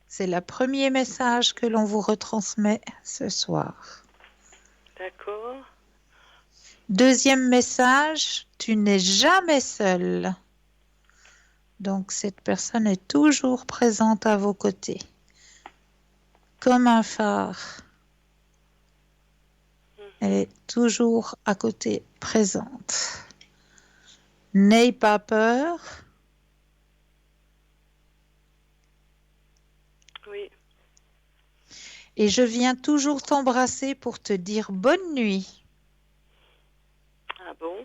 C'est le premier message que l'on vous retransmet ce soir. D'accord. Deuxième message, tu n'es jamais seul. Donc cette personne est toujours présente à vos côtés, comme un phare. Elle Mhm. est toujours à côté, présente. N'aie pas peur. Oui. Et je viens toujours t'embrasser pour te dire bonne nuit. Ah bon?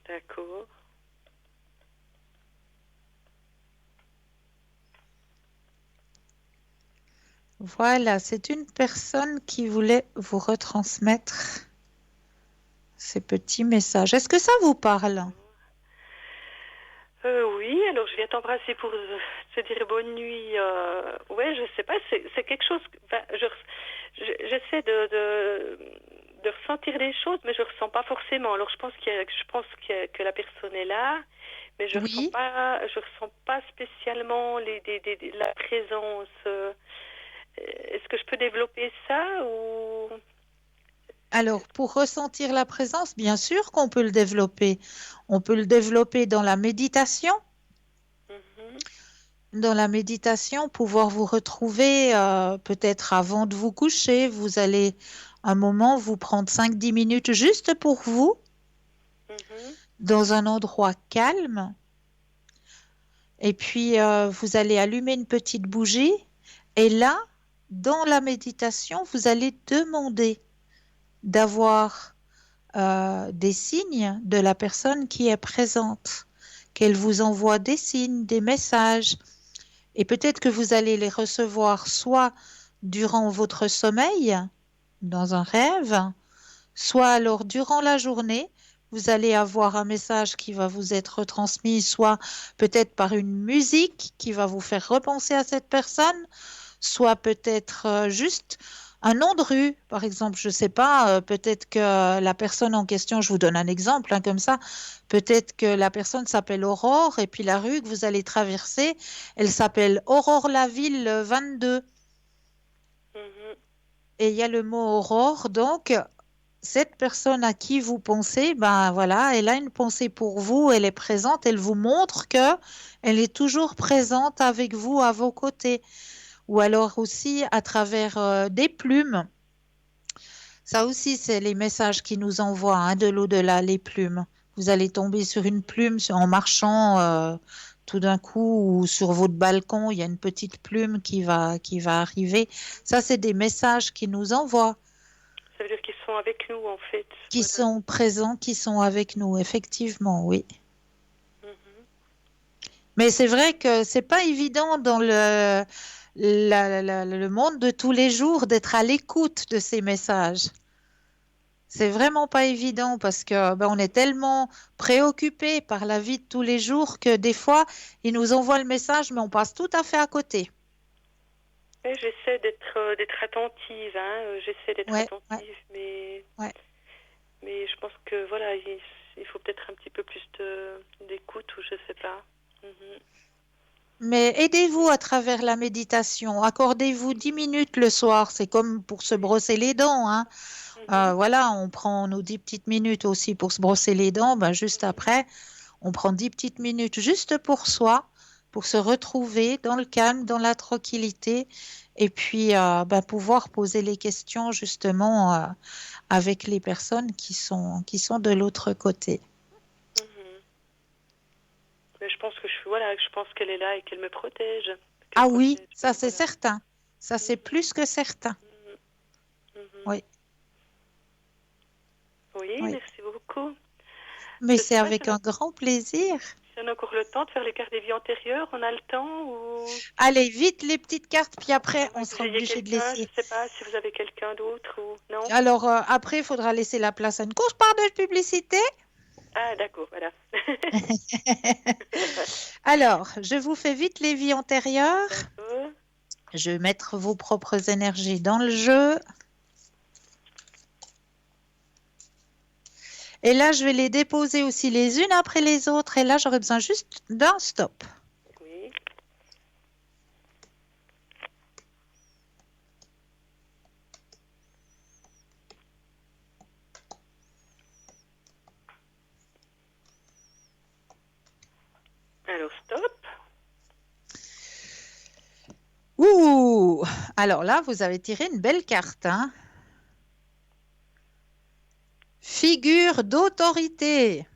D'accord. Voilà, c'est une personne qui voulait vous retransmettre ces petits messages. Est-ce que ça vous parle? Oui, alors je viens t'embrasser pour te dire bonne nuit. Ouais, je sais pas, c'est quelque chose. Enfin, j'essaie de ressentir des choses, mais je ressens pas forcément. Alors que la personne est là, mais Oui. je ressens pas spécialement la présence. Est-ce que je peux développer ça ou... Alors, pour ressentir la présence, bien sûr qu'on peut le développer. On peut le développer dans la méditation. Mhm, Dans la méditation, pouvoir vous retrouver peut-être avant de vous coucher. Vous allez un moment vous prendre 5-10 minutes juste pour vous, mhm, dans un endroit calme. Et puis, vous allez allumer une petite bougie. Et là, dans la méditation, vous allez demander d'avoir des signes de la personne qui est présente, qu'elle vous envoie des signes, des messages. Et peut-être que vous allez les recevoir soit durant votre sommeil, dans un rêve, soit alors durant la journée. Vous allez avoir un message qui va vous être transmis, soit peut-être par une musique qui va vous faire repenser à cette personne, soit peut-être juste un nom de rue, par exemple. Je ne sais pas, peut-être que la personne en question, je vous donne un exemple hein, comme ça, peut-être que la personne s'appelle Aurore et puis la rue que vous allez traverser, elle s'appelle Aurore la ville 22. mhm. Et il y a le mot Aurore, donc cette personne à qui vous pensez, ben voilà, elle a une pensée pour vous, elle est présente, elle vous montre que elle est toujours présente avec vous à vos côtés. Ou alors aussi à travers des plumes. Ça aussi, c'est les messages qui nous envoient hein, de l'au-delà, les plumes. Vous allez tomber sur une plume en marchant tout d'un coup ou sur votre balcon, il y a une petite plume qui va arriver. Ça, c'est des messages qui nous envoient, Ça veut dire qu'ils sont avec nous, en fait. qui Voilà. sont présents, qui sont avec nous, effectivement, oui. Mhm. Mais c'est vrai que c'est pas évident dans le monde de tous les jours d'être à l'écoute de ces messages. C'est vraiment pas évident parce que ben, on est tellement préoccupé par la vie de tous les jours que des fois, ils nous envoient le message, mais on passe tout à fait à côté. Et j'essaie d'être attentive, hein. J'essaie d'être Ouais, ouais, attentive, ouais. mais je pense que voilà, il faut peut-être un petit peu plus d'écoute ou je sais pas. Mhm. Mais aidez-vous à travers la méditation. Accordez-vous 10 minutes le soir. C'est comme pour se Oui. brosser les dents, hein. Mhm. Voilà, on prend nos 10 petites minutes aussi pour se brosser les dents. Ben, juste Mhm. après, on prend 10 petites minutes juste pour soi, pour se retrouver dans le calme, dans la tranquillité, et puis ben, pouvoir poser les questions justement avec les personnes qui sont de l'autre côté. Mhm. Mais je pense que voilà, je pense qu'elle est là et qu'elle me protège, qu'elle Ah oui, protège. ça Oui, c'est voilà. certain. Ça c'est Mhm. plus que certain. Mhm. Mhm. Oui, Oui, oui. merci beaucoup. Mais Je c'est sais pas si avec un grand plaisir. on a encore le temps de faire les cartes des vies antérieures. On a le temps ou Allez, vite les petites cartes, puis après à moins on que vous sera ayez obligé de quelqu'un. Je laisser. sais pas si vous avez quelqu'un d'autre ou non. Alors après, il faudra laisser la place à une courte part de publicité. Ah, d'accord, voilà. Alors, je vous fais vite les vies antérieures. D'accord. Je vais mettre vos propres énergies dans le jeu. Et là, je vais les déposer aussi les unes après les autres. Et là, j'aurai besoin juste d'un stop. Oui. Alors, stop. Ouh! Alors là, vous avez tiré une belle carte, hein? Figure d'autorité.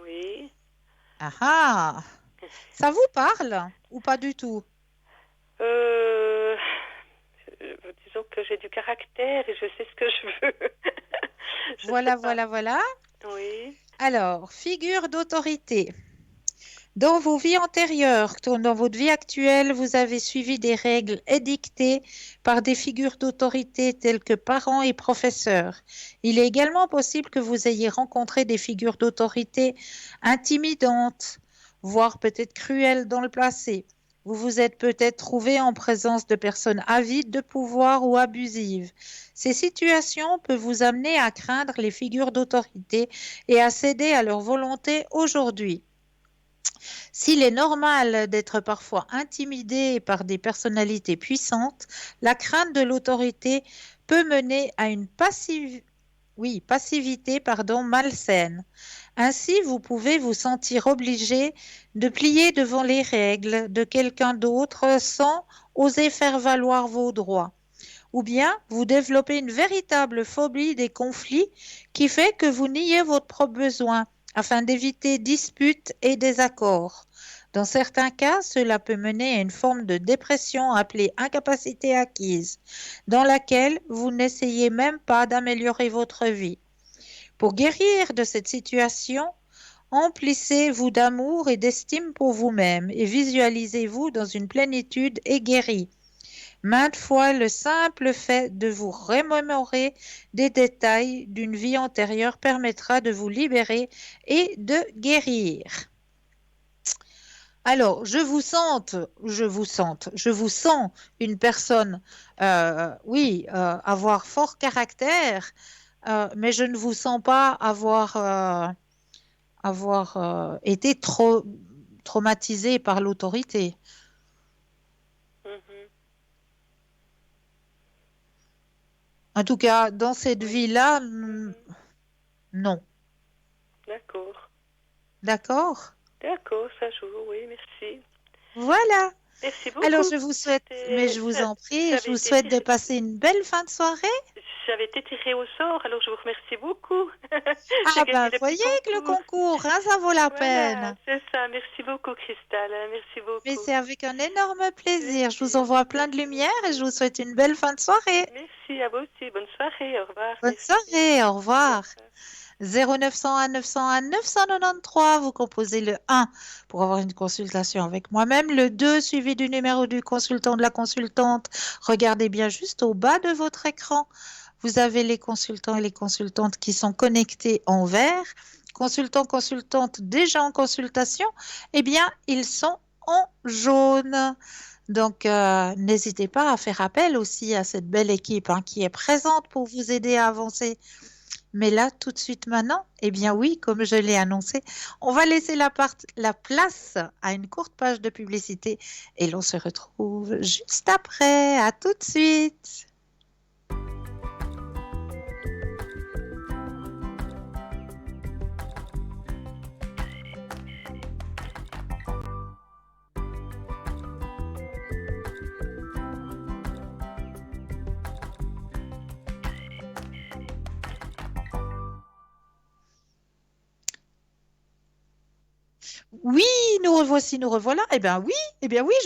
Oui. Ah ah! Ça vous parle ou pas du tout? Euh, disons que j'ai du caractère et je sais ce que je veux. Je sais Voilà, pas. voilà, voilà. Oui. Alors, figure d'autorité. Dans vos vies antérieures, dans votre vie actuelle, vous avez suivi des règles édictées par des figures d'autorité telles que parents et professeurs. Il est également possible que vous ayez rencontré des figures d'autorité intimidantes, voire peut-être cruelles dans le passé. Vous vous êtes peut-être trouvé en présence de personnes avides de pouvoir ou abusives. Ces situations peuvent vous amener à craindre les figures d'autorité et à céder à leur volonté aujourd'hui. S'il est normal d'être parfois intimidé par des personnalités puissantes, la crainte de l'autorité peut mener à une passivité malsaine. Ainsi, vous pouvez vous sentir obligé de plier devant les règles de quelqu'un d'autre sans oser faire valoir vos droits. Ou bien vous développez une véritable phobie des conflits qui fait que vous niez votre propre besoin afin d'éviter disputes et désaccords. Dans certains cas, cela peut mener à une forme de dépression appelée incapacité acquise, dans laquelle vous n'essayez même pas d'améliorer votre vie. Pour guérir de cette situation, emplissez-vous d'amour et d'estime pour vous-même et visualisez-vous dans une plénitude guérie. Maintes fois, le simple fait de vous remémorer des détails d'une vie antérieure permettra de vous libérer et de guérir. Alors, je vous sens une personne, avoir fort caractère, mais je ne vous sens pas avoir été trop traumatisé par l'autorité. Mhm. En tout cas, dans cette Oui. vie-là, Mhm. non. D'accord. D'accord? D'accord, ça joue, oui, merci. Voilà. Merci Alors, beaucoup. je vous en prie, je J'avais vous été souhaite de passer une belle fin de soirée. j'avais été tirée au sort, alors je vous remercie beaucoup. J'ai Ah gagné ben, le petit voyez que le concours. concours, hein, ça vaut la Voilà, peine. c'est ça. Merci beaucoup, Cristal. Merci Mais beaucoup. c'est avec un énorme plaisir. Je vous Plaisir. envoie plein de Merci lumière et je beaucoup. vous souhaite une belle fin de soirée. Merci à vous aussi. Bonne soirée. Au revoir. Bonne Merci. soirée, au Merci. Au revoir. revoir. 0901 901 993, vous composez le 1 pour avoir une consultation avec moi-même, le 2 suivi du numéro du consultant de la consultante. Regardez bien juste au bas de votre écran. Vous avez les consultants et les consultantes qui sont connectés en vert. Consultants, consultantes déjà en consultation, eh bien, ils sont en jaune. Donc, n'hésitez pas à faire appel aussi à cette belle équipe qui est présente pour vous aider à avancer. Mais là, tout de suite maintenant, eh bien oui, comme je l'ai annoncé, on va laisser la place à une courte page de publicité et l'on se retrouve juste après. À tout de suite. Oui, nous revoici, nous revoilà. Eh bien oui,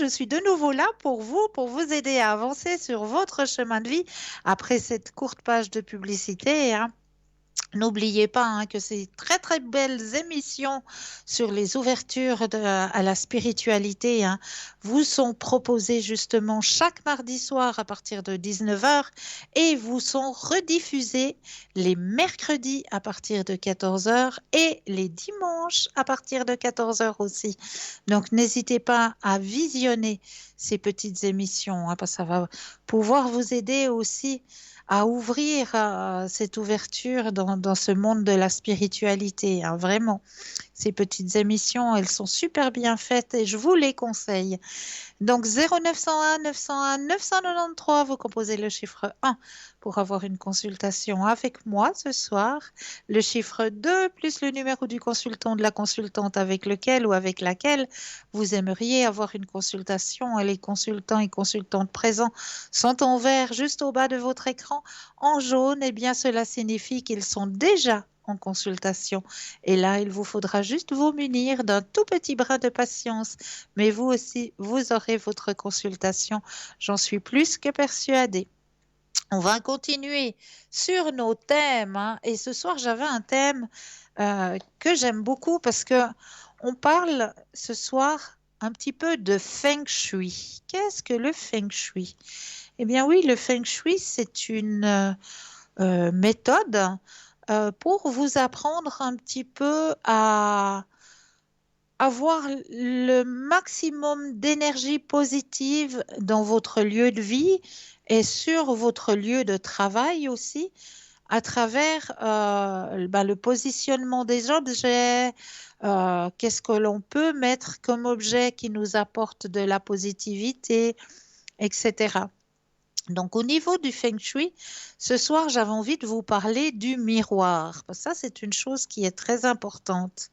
je suis de nouveau là pour vous aider à avancer sur votre chemin de vie après cette courte page de publicité. N'oubliez pas que ces très très belles émissions sur les ouvertures à la spiritualité vous sont proposées justement chaque mardi soir à partir de 19 heures et vous sont rediffusées les mercredis à partir de 14 heures et les dimanches à partir de 14 heures aussi. Donc n'hésitez pas à visionner ces petites émissions parce que ça va pouvoir vous aider aussi à ouvrir cette ouverture dans ce monde de la spiritualité. Vraiment, ces petites émissions, elles sont super bien faites et je vous les conseille. Donc 0901 901 993, vous composez le chiffre 1 pour avoir une consultation avec moi ce soir. Le chiffre 2 plus le numéro du consultant de la consultante avec lequel ou avec laquelle vous aimeriez avoir une consultation. Et les consultants et consultantes présents sont en vert juste au bas de votre écran. En jaune, eh bien cela signifie qu'ils sont déjà en consultation. Et là, il vous faudra juste vous munir d'un tout petit brin de patience. Mais vous aussi, vous aurez votre consultation. J'en suis plus que persuadée. On va continuer sur nos thèmes. Et ce soir, j'avais un thème que j'aime beaucoup parce que on parle ce soir un petit peu de Feng Shui. Qu'est-ce que le Feng Shui? Eh bien oui, le Feng Shui, c'est une méthode pour vous apprendre un petit peu avoir le maximum d'énergie positive dans votre lieu de vie et sur votre lieu de travail aussi, à travers le positionnement des objets, qu'est-ce que l'on peut mettre comme objet qui nous apporte de la positivité, etc. Donc, au niveau du feng shui, ce soir, j'avais envie de vous parler du miroir. Ça, c'est une chose qui est très importante.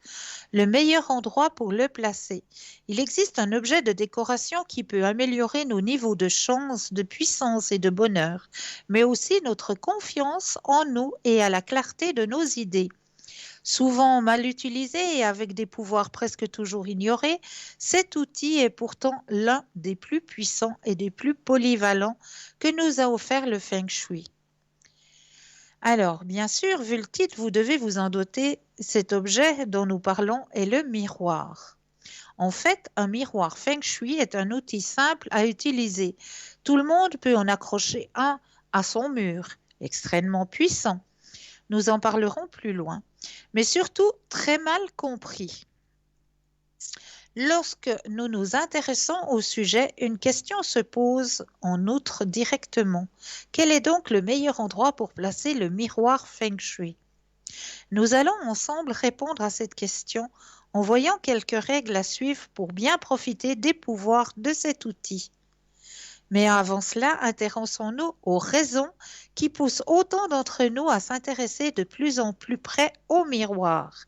Le meilleur endroit pour le placer. Il existe un objet de décoration qui peut améliorer nos niveaux de chance, de puissance et de bonheur, mais aussi notre confiance en nous et à la clarté de nos idées. Souvent mal utilisé et avec des pouvoirs presque toujours ignorés, cet outil est pourtant l'un des plus puissants et des plus polyvalents que nous a offert le Feng Shui. Alors, bien sûr, vu le titre, vous devez vous en doter, cet objet dont nous parlons est le miroir. En fait, un miroir Feng Shui est un outil simple à utiliser. Tout le monde peut en accrocher un à son mur, extrêmement puissant. Nous en parlerons plus loin, mais surtout très mal compris. Lorsque nous nous intéressons au sujet, une question se pose en outre directement. Quel est donc le meilleur endroit pour placer le miroir Feng Shui? Nous allons ensemble répondre à cette question en voyant quelques règles à suivre pour bien profiter des pouvoirs de cet outil. Mais avant cela, intéressons-nous aux raisons qui poussent autant d'entre nous à s'intéresser de plus en plus près au miroir.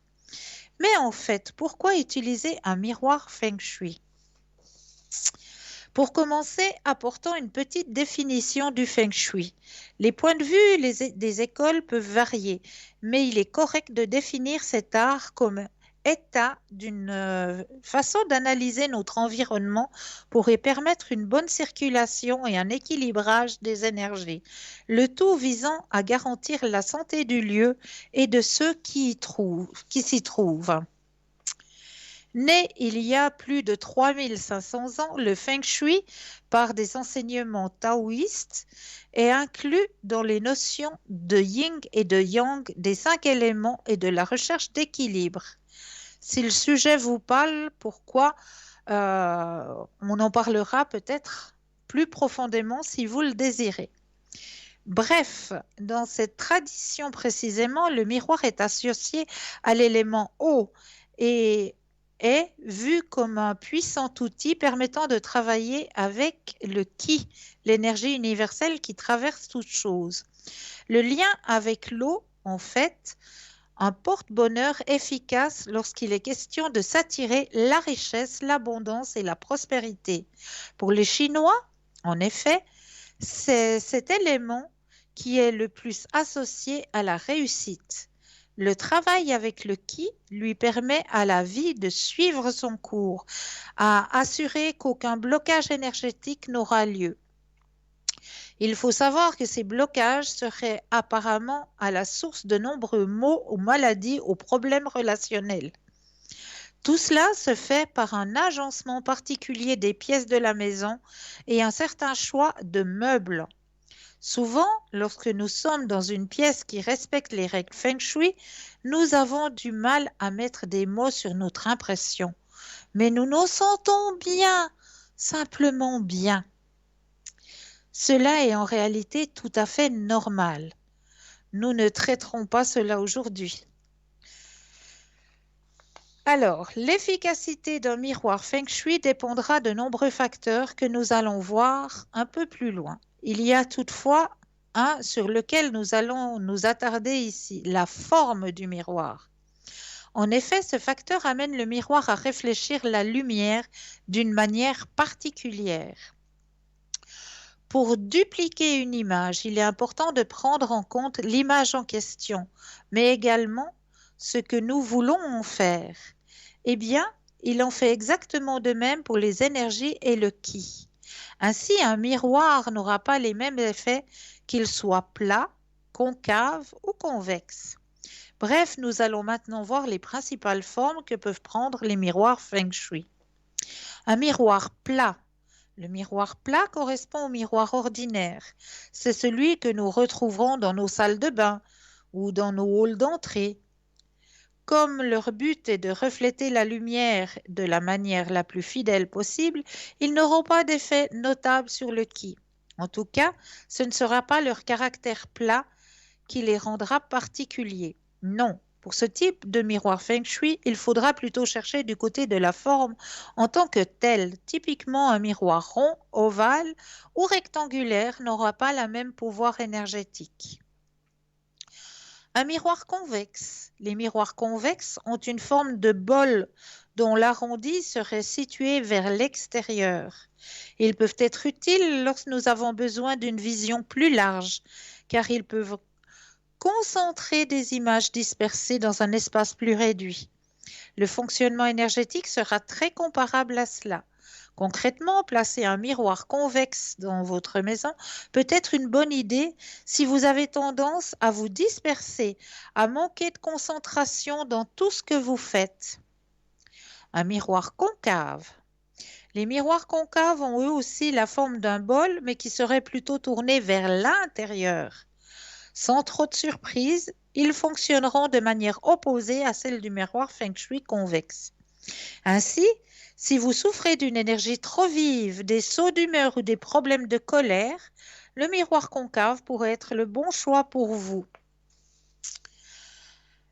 Mais en fait, pourquoi utiliser un miroir Feng Shui? Pour commencer, apportons une petite définition du Feng Shui. Les points de vue des écoles peuvent varier, mais il est correct de définir cet art comme état d'une façon d'analyser notre environnement pour y permettre une bonne circulation et un équilibrage des énergies, le tout visant à garantir la santé du lieu et de ceux qui s'y trouvent. Né il y a plus de 3500 ans, le Feng Shui, par des enseignements taoïstes, est inclus dans les notions de yin et de yang, des 5 éléments et de la recherche d'équilibre. Si le sujet vous parle, pourquoi on en parlera peut-être plus profondément si vous le désirez. Bref, dans cette tradition précisément, le miroir est associé à l'élément eau et est vu comme un puissant outil permettant de travailler avec le Qi, l'énergie universelle qui traverse toute chose. Le lien avec l'eau, en fait, un porte-bonheur efficace lorsqu'il est question de s'attirer la richesse, l'abondance et la prospérité. Pour les Chinois, en effet, c'est cet élément qui est le plus associé à la réussite. Le travail avec le Qi lui permet à la vie de suivre son cours, à assurer qu'aucun blocage énergétique n'aura lieu. Il faut savoir que ces blocages seraient apparemment à la source de nombreux maux ou maladies ou problèmes relationnels. Tout cela se fait par un agencement particulier des pièces de la maison et un certain choix de meubles. Souvent, lorsque nous sommes dans une pièce qui respecte les règles Feng Shui, nous avons du mal à mettre des mots sur notre impression. Mais nous nous sentons bien, simplement bien. Cela est en réalité tout à fait normal. Nous ne traiterons pas cela aujourd'hui. Alors, l'efficacité d'un miroir Feng Shui dépendra de nombreux facteurs que nous allons voir un peu plus loin. Il y a toutefois un sur lequel nous allons nous attarder ici, la forme du miroir. En effet, ce facteur amène le miroir à réfléchir la lumière d'une manière particulière. Pour dupliquer une image, il est important de prendre en compte l'image en question, mais également ce que nous voulons en faire. Eh bien, il en fait exactement de même pour les énergies et le Qi. Ainsi, un miroir n'aura pas les mêmes effets qu'il soit plat, concave ou convexe. Bref, nous allons maintenant voir les principales formes que peuvent prendre les miroirs Feng Shui. Un miroir plat. Le miroir plat correspond au miroir ordinaire. C'est celui que nous retrouverons dans nos salles de bain ou dans nos halls d'entrée. comme leur but est de refléter la lumière de la manière la plus fidèle possible, ils n'auront pas d'effet notable sur le qui. En tout cas, ce ne sera pas leur caractère plat qui les rendra particuliers. Non, pour ce type de miroir Feng Shui, il faudra plutôt chercher du côté de la forme en tant que telle. Typiquement, un miroir rond, ovale ou rectangulaire n'aura pas le même pouvoir énergétique. Un miroir convexe. Les miroirs convexes ont une forme de bol dont l'arrondi serait situé vers l'extérieur. Ils peuvent être utiles lorsque nous avons besoin d'une vision plus large, car ils peuvent concentrer des images dispersées dans un espace plus réduit. Le fonctionnement énergétique sera très comparable à cela. Concrètement, placer un miroir convexe dans votre maison peut être une bonne idée si vous avez tendance à vous disperser, à manquer de concentration dans tout ce que vous faites. Un miroir concave. Les miroirs concaves ont eux aussi la forme d'un bol, mais qui serait plutôt tourné vers l'intérieur. Sans trop de surprise, ils fonctionneront de manière opposée à celle du miroir Feng Shui convexe. Ainsi, si vous souffrez d'une énergie trop vive, des sauts d'humeur ou des problèmes de colère, le miroir concave pourrait être le bon choix pour vous.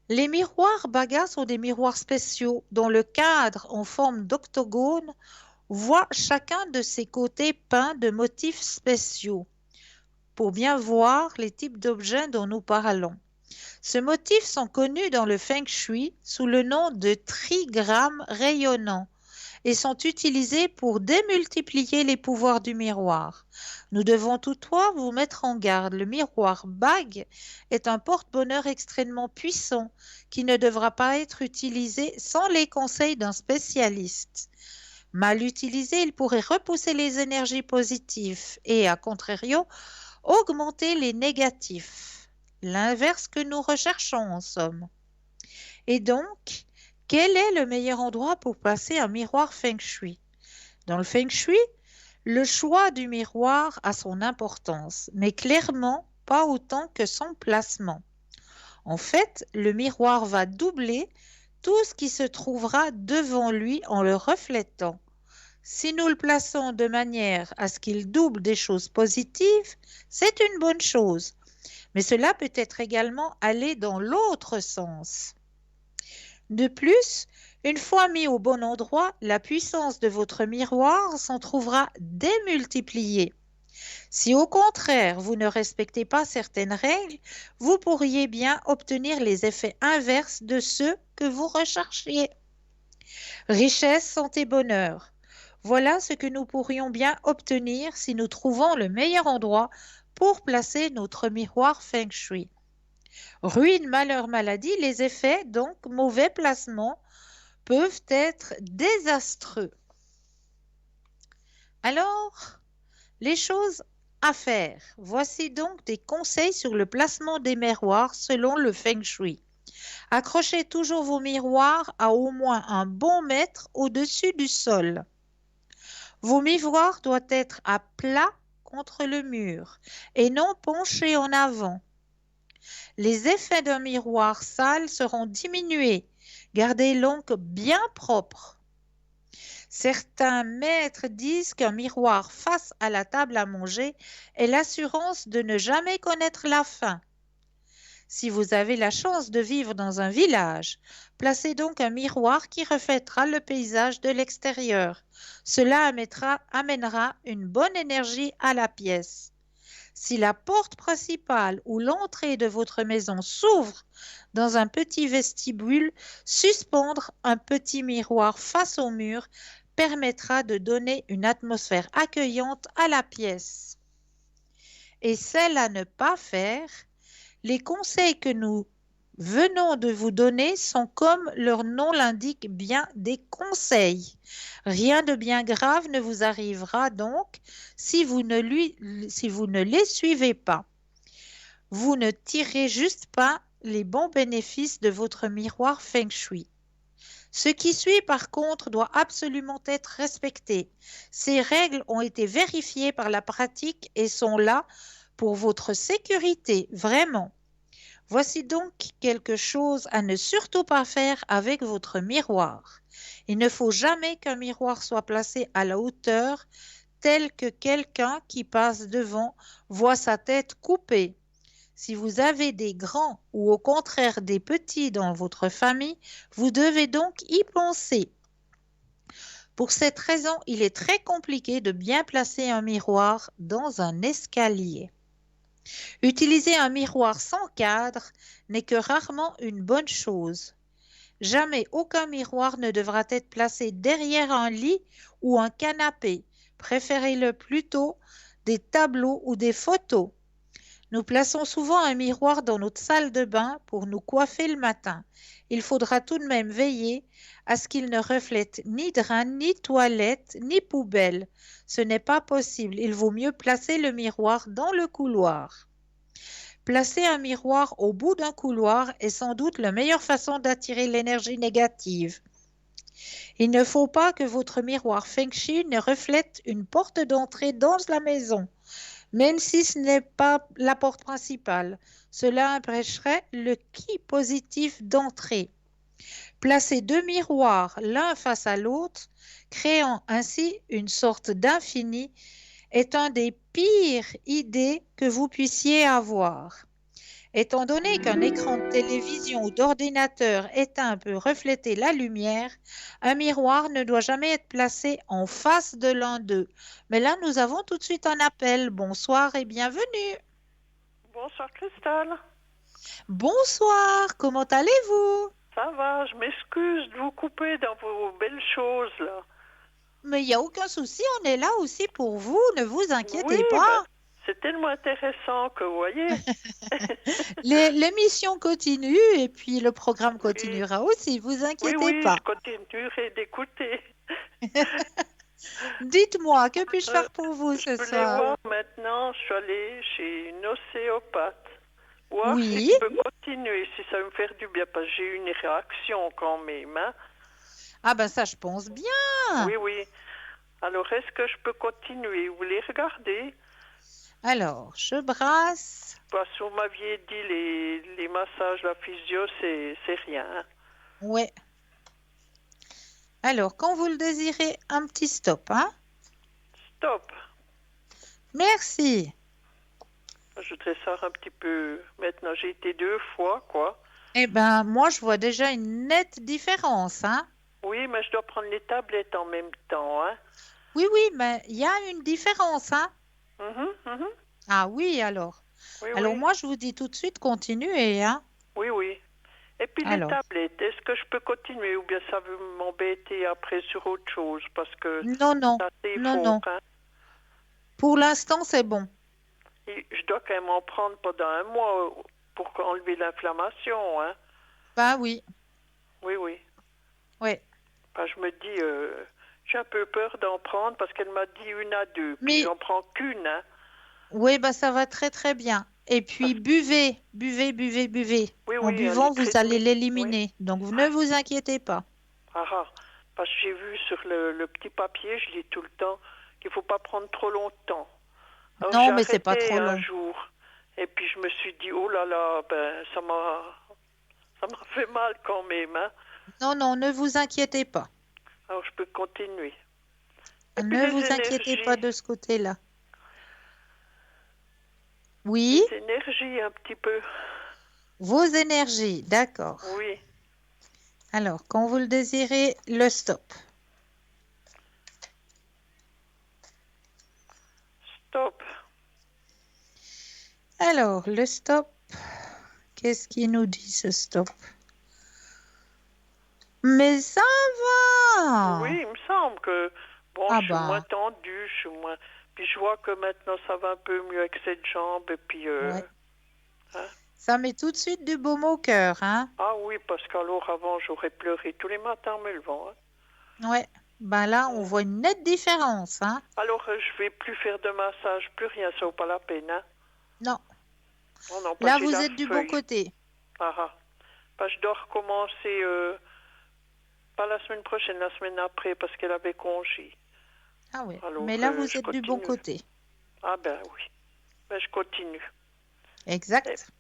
Les miroirs Baga sont des miroirs spéciaux dont le cadre en forme d'octogone voit chacun de ses côtés peints de motifs spéciaux pour bien voir les types d'objets dont nous parlons. Ces motifs sont connus dans le Feng Shui sous le nom de trigrammes rayonnants et sont utilisés pour démultiplier les pouvoirs du miroir. Nous devons toutefois vous mettre en garde. Le miroir bague est un porte-bonheur extrêmement puissant qui ne devra pas être utilisé sans les conseils d'un spécialiste. Mal utilisé, il pourrait repousser les énergies positives et, à contrario, augmenter les négatifs. L'inverse que nous recherchons en somme. Et donc, quel est le meilleur endroit pour placer un miroir Feng Shui? Dans le Feng Shui, le choix du miroir a son importance, mais clairement pas autant que son placement. En fait, le miroir va doubler tout ce qui se trouvera devant lui en le reflétant. Si nous le plaçons de manière à ce qu'il double des choses positives, c'est une bonne chose, mais cela peut être également aller dans l'autre sens. De plus, une fois mis au bon endroit, la puissance de votre miroir s'en trouvera démultipliée. Si au contraire vous ne respectez pas certaines règles, vous pourriez bien obtenir les effets inverses de ceux que vous recherchiez. Richesse, santé, bonheur. Voilà ce que nous pourrions bien obtenir si nous trouvons le meilleur endroit pour placer notre miroir Feng Shui. Ruine, malheur, maladie, les effets, donc mauvais placement, peuvent être désastreux. Alors, les choses à faire. Voici donc des conseils sur le placement des miroirs selon le Feng Shui. Accrochez toujours vos miroirs à au moins un bon mètre au-dessus du sol. Vos miroirs doivent être à plat contre le mur et non penchés en avant. Les effets d'un miroir sale seront diminués. Gardez l'ongle bien propre. Certains maîtres disent qu'un miroir face à la table à manger est l'assurance de ne jamais connaître la faim. Si vous avez la chance de vivre dans un village, placez donc un miroir qui reflètera le paysage de l'extérieur. Cela amènera une bonne énergie à la pièce. Si la porte principale ou l'entrée de votre maison s'ouvre dans un petit vestibule, suspendre un petit miroir face au mur permettra de donner une atmosphère accueillante à la pièce. Et celle à ne pas faire, les conseils que nous venons de vous donner sont, comme leur nom l'indique bien, des conseils. Rien de bien grave ne vous arrivera donc si vous ne les suivez pas. Vous ne tirez juste pas les bons bénéfices de votre miroir Feng Shui. Ce qui suit, par contre, doit absolument être respecté. Ces règles ont été vérifiées par la pratique et sont là pour votre sécurité, vraiment. Voici donc quelque chose à ne surtout pas faire avec votre miroir. Il ne faut jamais qu'un miroir soit placé à la hauteur telle que quelqu'un qui passe devant voit sa tête coupée. Si vous avez des grands ou au contraire des petits dans votre famille, vous devez donc y penser. Pour cette raison, il est très compliqué de bien placer un miroir dans un escalier. Utiliser un miroir sans cadre n'est que rarement une bonne chose. Jamais aucun miroir ne devra être placé derrière un lit ou un canapé. Préférez-le plutôt des tableaux ou des photos. Nous plaçons souvent un miroir dans notre salle de bain pour nous coiffer le matin. Il faudra tout de même veiller à ce qu'il ne reflète ni drain, ni toilette, ni poubelle. Ce n'est pas possible. Il vaut mieux placer le miroir dans le couloir. Placer un miroir au bout d'un couloir est sans doute la meilleure façon d'attirer l'énergie négative. Il ne faut pas que votre miroir Feng Shui ne reflète une porte d'entrée dans la maison, même si ce n'est pas la porte principale. Cela empêcherait le qui positif d'entrée. Placer deux miroirs l'un face à l'autre, créant ainsi une sorte d'infini, est une des pires idées que vous puissiez avoir. Étant donné qu'un écran de télévision ou d'ordinateur éteint peut refléter la lumière, un miroir ne doit jamais être placé en face de l'un d'eux. Mais là, nous avons tout de suite un appel. Bonsoir et bienvenue. Bonsoir Christelle. Bonsoir, comment allez-vous? Ça va, je m'excuse de vous couper dans vos belles choses là. Mais il n'y a aucun souci, on est là aussi pour vous, ne vous Oui, inquiétez ben, pas. c'est tellement intéressant que vous voyez. L'émission continue et puis le programme Oui, continuera aussi, vous oui, inquiétez oui, pas. je continuerai d'écouter. Dites-moi, que puis-je faire pour vous Je ce voulais soir? voir maintenant, je suis allée chez une ostéopathe. Voir si Oui. je peux continuer, si ça va me faire du bien, parce que j'ai eu une réaction quand même. Hein. Ah ben ça, je pense bien. Oui, oui. Alors, est-ce que je peux continuer? Vous voulez regarder? Alors, je brasse. Parce que vous m'aviez dit les massages, la physio, c'est rien. Hein. Ouais. Alors, quand vous le désirez, un petit stop, hein? Stop. Merci. Je voudrais savoir un petit peu. Maintenant, j'ai été 2 fois, quoi. Eh ben, moi, je vois déjà une nette différence, hein? Oui, mais je dois prendre les tablettes en même temps, hein. Oui, oui, mais il y a une différence, hein? Mhm, mhm. Ah oui, alors. Oui, Alors, oui. moi, je vous dis tout de suite, continuez, hein? Oui, oui. Et puis les Alors, tablettes, est-ce que je peux continuer ou bien ça veut m'embêter après sur autre chose parce que non, non, ça c'est non, fort, non. hein. Pour l'instant, c'est bon. Et je dois quand même en prendre pendant un mois pour enlever l'inflammation, hein. Bah oui, Oui, oui. ouais. Bah, je me dis, j'ai un peu peur d'en prendre parce qu'elle m'a dit 1 à 2, puis Mais j'en prends qu'une, hein. oui, bah ça va très très bien. Et puis Parce- buvez, buvez, buvez, buvez. Oui, En oui, un buvant, litre et vous allez demi. Oui. l'éliminer. Donc ne vous inquiétez pas. Ah, ah. Parce que j'ai vu sur le petit papier, je lis tout le temps, qu'il ne faut pas prendre trop longtemps. Alors j'ai Non, mais c'est pas arrêté trop un long. jour. Et puis je me suis dit, oh là là, ben ça m'a fait mal quand même. Hein. Non, non, ne vous inquiétez pas. Alors je peux continuer. Et puis Ne les vous inquiétez pas énergies, de ce côté-là. Oui, un petit peu. vos énergies, d'accord. Oui, Alors, quand vous le désirez, le stop. stop. Alors, le stop, qu'est-ce qu'il nous dit ce stop? Mais ça va! Oui, il me semble que, bon, Ah je suis moins ben, tendue, je suis moins... Puis je vois que maintenant ça va un peu mieux avec cette jambe. Et puis, ouais. hein. Ça met tout de suite du baume au cœur, hein? Ah oui, parce qu'alors avant j'aurais pleuré tous les matins en me levant. Hein. Ouais. Ben là, on voit une nette différence, hein? Alors je vais plus faire de massage, plus rien, ça vaut pas la peine. Hein. Non. Oh non, pas Là, j'ai vous la êtes du bon feuille. côté. Ah ah. Bah, je dois recommencer, pas la semaine prochaine, la semaine après, parce qu'elle avait congé. Ah oui. Alors Mais là, vous je êtes du bon continue. côté. Ah ben oui, ben, je continue. Et Exact.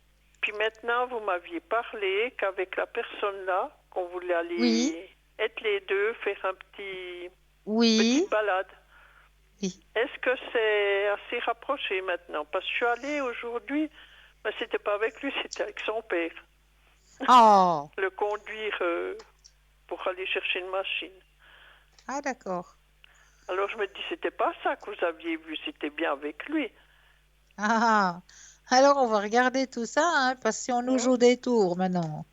puis maintenant, vous m'aviez parlé qu'avec la personne là, qu'on voulait Oui, aller être les deux, faire oui, petite balade. oui. Est-ce que c'est assez rapproché maintenant? Parce que je suis allée aujourd'hui, mais c'était pas avec lui, c'était avec son père. Oh, Le conduire pour aller chercher une machine. ah d'accord. Alors je me dis, c'était pas ça que vous aviez vu, c'était bien avec lui. Ah, alors on va regarder tout ça, hein, parce que si on nous Hein? joue des tours maintenant.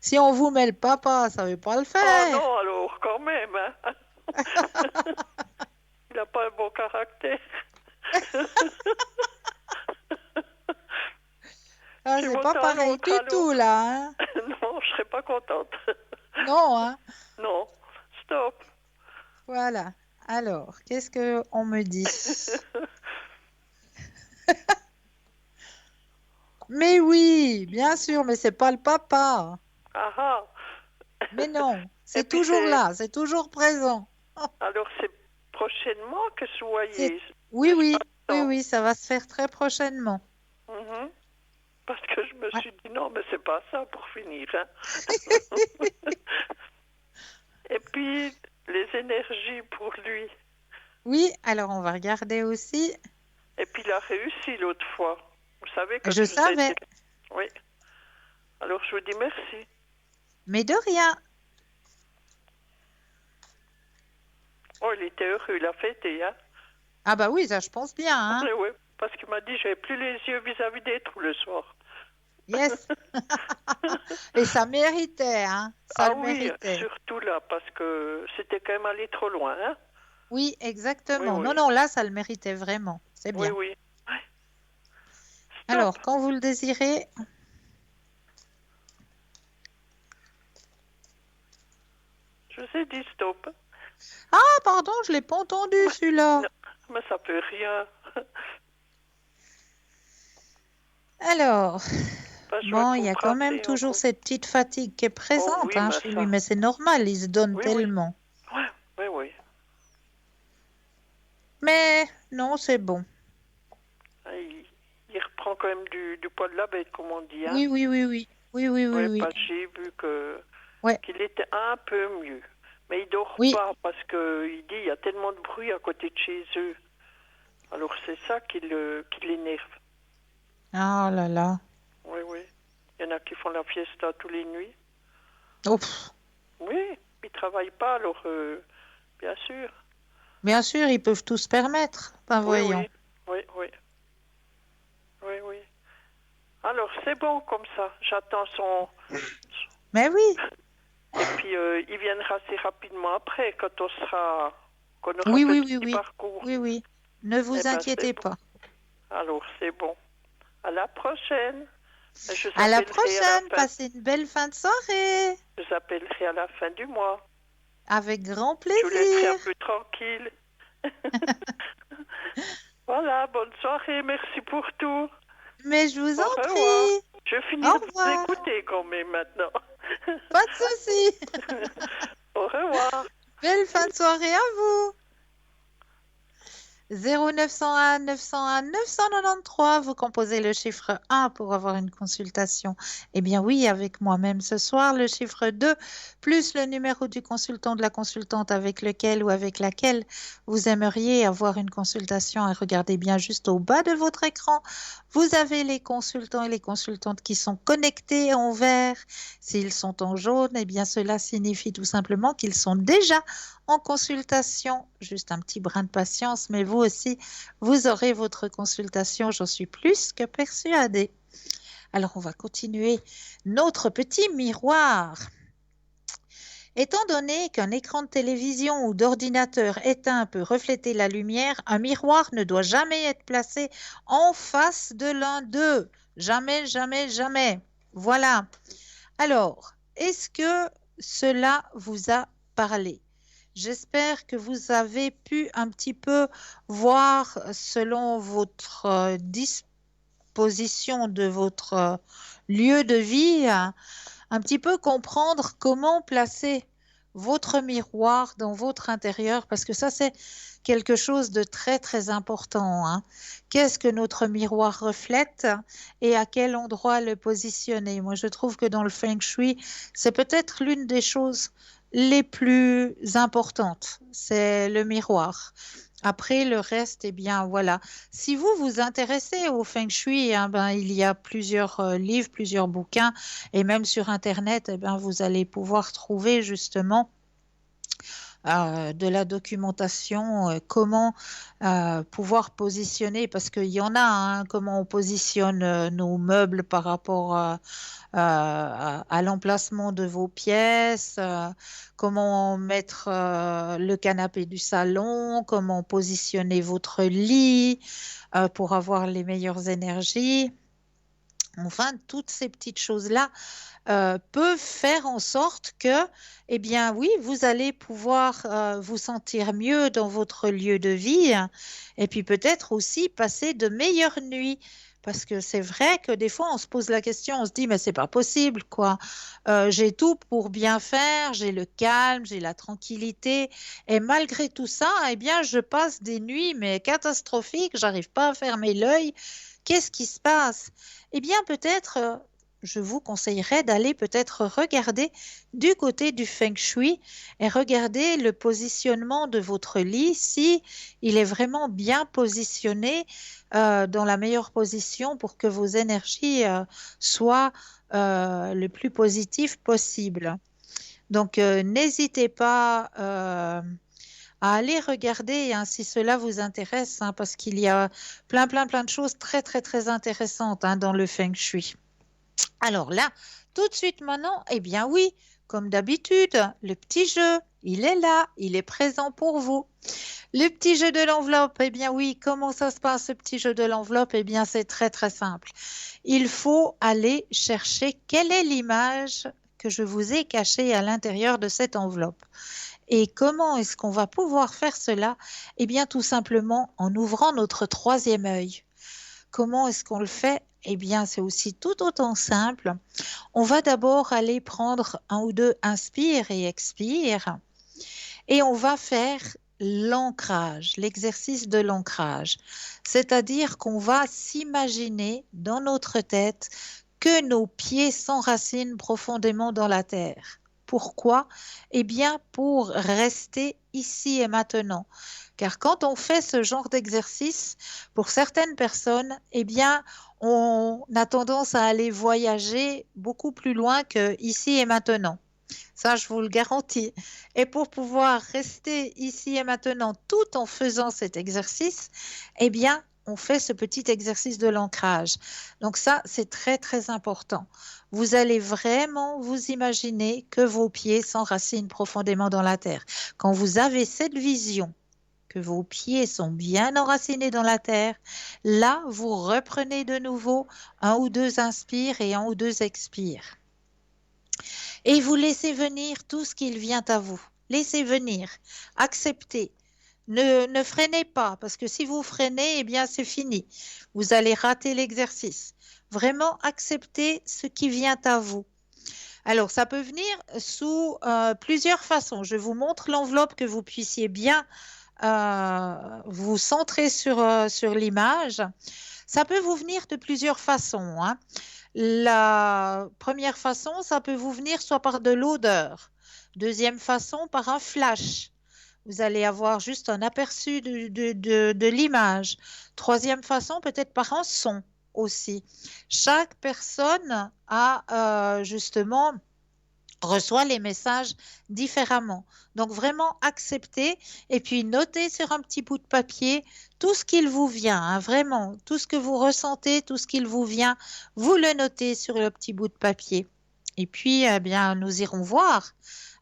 Si on vous met le papa, ça veut pas le Oh faire. non, alors quand même, hein. Il n'a pas un bon caractère. Ah, Tu c'est pas montes à pareil l'autre du alors? tout là, hein. Non, je serais pas contente. Non, hein. Non, stop. Voilà. Alors, qu'est-ce que on me dit? Mais oui, bien sûr, mais c'est pas le papa. Ah ah. Mais non, Et c'est puis toujours là, c'est toujours présent. alors c'est prochainement que vous C'est, voyez, oui, l'espace oui, oui, temps. oui, ça va se faire très prochainement. Mhm. Parce que je me Ouais. suis dit non, mais c'est pas ça pour finir, hein. Et puis les énergies pour lui. Oui, alors on va regarder aussi. Et puis il a réussi l'autre fois. Vous savez, quand Je il vous a été... savais, Oui. Alors je vous dis merci. mais de rien. Oh, il était heureux, il a fêté, hein. Ah bah oui, ça je pense bien, hein. Oui, oui. Parce qu'il m'a dit, j'avais plus les yeux vis-à-vis des trous le soir. Yes. Et ça méritait, hein. Ça Ah le oui, méritait. surtout là, parce que c'était quand même allé trop loin, hein. Oui, Oui, exactement. Non, oui. non, là, ça le méritait vraiment. C'est Oui, bien. oui. Ouais. Stop. Alors, quand vous le désirez, Je vous ai dit stop. ah, pardon, je l'ai pas entendu celui-là. Non, mais ça peut rien. Alors, Bah, je vois bon, que il vous y me a quand même rappelez toujours encore. cette petite fatigue qui est Oh présente, oui, hein, mais chez lui, ça. mais c'est normal, il se donne Oui, oui. tellement. Ouais, oui, oui. Mais non, c'est bon. Ah, il reprend quand même du poids de la bête, comme on dit, hein. Oui, oui, oui, oui. Oui, oui, oui, Oui, oui. parce que j'ai vu Ouais, qu'il était un peu mieux. Mais il dort oui. pas parce que il dit il y a tellement de bruit à côté de chez eux. Alors c'est ça qui l'énerve. Ah là là. Oui, oui. Il y en a qui font la fiesta tous les nuits. Oh, pff. Oui, ils travaillent pas, alors bien sûr. Bien sûr, ils peuvent tout se permettre. Ben Oui, voyons. oui, oui, oui, oui, oui. Alors c'est bon comme ça. J'attends son. Mais oui, Et puis il viendra assez rapidement après, qu'on aura oui, fait oui, le oui, petit oui. parcours. Oui, oui. Ne Eh vous ben c'est inquiétez bon. pas. Alors c'est bon. À la prochaine. Je vous À la appellerai à la prochaine. fin. Passez une belle fin de soirée. Je vous appellerai à la fin du mois. Avec grand Je vous laisserai un plaisir. peu tranquille. Voilà, bonne soirée, merci pour tout. Mais je vous Au en revoir. prie. Je vais Au finir de vous revoir. écouter quand même maintenant. Pas de souci. Au revoir. Belle fin de soirée à vous. 0901 901 993, vous composez le chiffre 1 pour avoir une consultation. Eh bien oui, avec moi-même ce soir, le chiffre 2 plus le numéro du consultant, de la consultante avec lequel ou avec laquelle vous aimeriez avoir une consultation. Et regardez bien juste au bas de votre écran, vous avez les consultants et les consultantes qui sont connectés en vert. S'ils sont en jaune, eh bien cela signifie tout simplement qu'ils sont déjà en consultation. Juste un petit brin de patience, mais vous aussi, vous aurez votre consultation, j'en suis plus que persuadée. Alors, on va continuer notre petit miroir. Étant donné qu'un écran de télévision ou d'ordinateur éteint peut refléter la lumière, un miroir ne doit jamais être placé en face de l'un d'eux. Jamais, jamais, jamais. Voilà. Alors, est-ce que cela vous a parlé? J'espère que vous avez pu un petit peu voir selon votre disposition de votre lieu de vie, un petit peu comprendre comment placer votre miroir dans votre intérieur, parce que ça, c'est quelque chose de très, très important, hein. Qu'est-ce que notre miroir reflète et à quel endroit le positionner? Moi, je trouve que dans le Feng Shui, c'est peut-être l'une des choses les plus importantes, c'est le miroir. Après, le reste, eh bien, voilà. Si vous vous intéressez au Feng Shui, hein, ben, il y a plusieurs livres, plusieurs bouquins, et même sur Internet, eh ben, vous allez pouvoir trouver justement de la documentation, comment pouvoir positionner, parce qu'il y en a, hein, comment on positionne nos meubles par rapport à l'emplacement de vos pièces, comment mettre le canapé du salon, comment positionner votre lit pour avoir les meilleures énergies. Enfin, toutes ces petites choses-là peuvent faire en sorte que, eh bien oui, vous allez pouvoir vous sentir mieux dans votre lieu de vie, hein, et puis peut-être aussi passer de meilleures nuits. Parce que c'est vrai que des fois, on se pose la question, on se dit, mais c'est pas possible, quoi. J'ai tout pour bien faire, j'ai le calme, j'ai la tranquillité, et malgré tout ça, eh bien, je passe des nuits, mais catastrophiques, j'arrive pas à fermer l'œil. Qu'est-ce qui se passe? Eh bien, peut-être, je vous conseillerais d'aller peut-être regarder du côté du Feng Shui et regarder le positionnement de votre lit, si il est vraiment bien positionné dans la meilleure position pour que vos énergies soient le plus positives possible. Donc, n'hésitez pas à aller regarder, hein, si cela vous intéresse, hein, parce qu'il y a plein de choses très, très, très intéressantes, hein, dans le Feng Shui. Alors là, tout de suite maintenant, eh bien oui, comme d'habitude, le petit jeu, il est là, il est présent pour vous. Le petit jeu de l'enveloppe, eh bien oui, comment ça se passe, ce petit jeu de l'enveloppe? Eh bien, c'est très, très simple. Il faut aller chercher quelle est l'image que je vous ai cachée à l'intérieur de cette enveloppe. Et comment est-ce qu'on va pouvoir faire cela? Eh bien, tout simplement en ouvrant notre troisième œil. Comment est-ce qu'on le fait? Eh bien, c'est aussi tout autant simple. On va d'abord aller prendre un ou deux inspire et expire, et on va faire l'ancrage, l'exercice de l'ancrage. C'est-à-dire qu'on va s'imaginer dans notre tête que nos pieds s'enracinent profondément dans la terre. Pourquoi? Eh bien, pour rester ici et maintenant. Car quand on fait ce genre d'exercice, pour certaines personnes, eh bien, on a tendance à aller voyager beaucoup plus loin que ici et maintenant. Ça, je vous le garantis. Et pour pouvoir rester ici et maintenant tout en faisant cet exercice, eh bien, on fait ce petit exercice de l'ancrage. Donc ça, c'est très, très important. Vous allez vraiment vous imaginer que vos pieds s'enracinent profondément dans la terre. Quand vous avez cette vision, que vos pieds sont bien enracinés dans la terre, là, vous reprenez de nouveau un ou deux inspires et un ou deux expires. Et vous laissez venir tout ce qu'il vient à vous. Laissez venir, acceptez. Ne freinez pas, parce que si vous freinez, eh bien c'est fini. Vous allez rater l'exercice. Vraiment acceptez ce qui vient à vous. Alors, ça peut venir sous plusieurs façons. Je vous montre l'enveloppe, que vous puissiez bien vous centrer sur l'image. Ça peut vous venir de plusieurs façons, hein. La première façon, ça peut vous venir soit par de l'odeur. Deuxième façon, par un flash. Vous allez avoir juste un aperçu de l'image. Troisième façon, peut-être par un son aussi. Chaque personne a justement reçoit les messages différemment. Donc vraiment acceptez et puis notez sur un petit bout de papier tout ce qu'il vous vient, hein, vraiment, tout ce que vous ressentez, tout ce qu'il vous vient, vous le notez sur le petit bout de papier. Et puis, eh bien, nous irons voir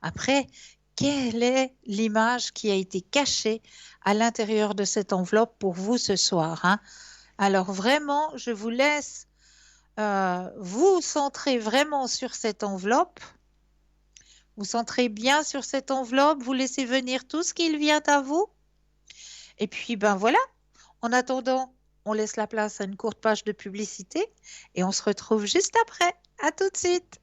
après quelle est l'image qui a été cachée à l'intérieur de cette enveloppe pour vous ce soir, hein. Alors vraiment, je vous laisse vous centrer vraiment sur cette enveloppe. Vous centrez bien sur cette enveloppe, vous laissez venir tout ce qu'il vient à vous. Et puis, ben voilà, en attendant, on laisse la place à une courte page de publicité et on se retrouve juste après. À tout de suite.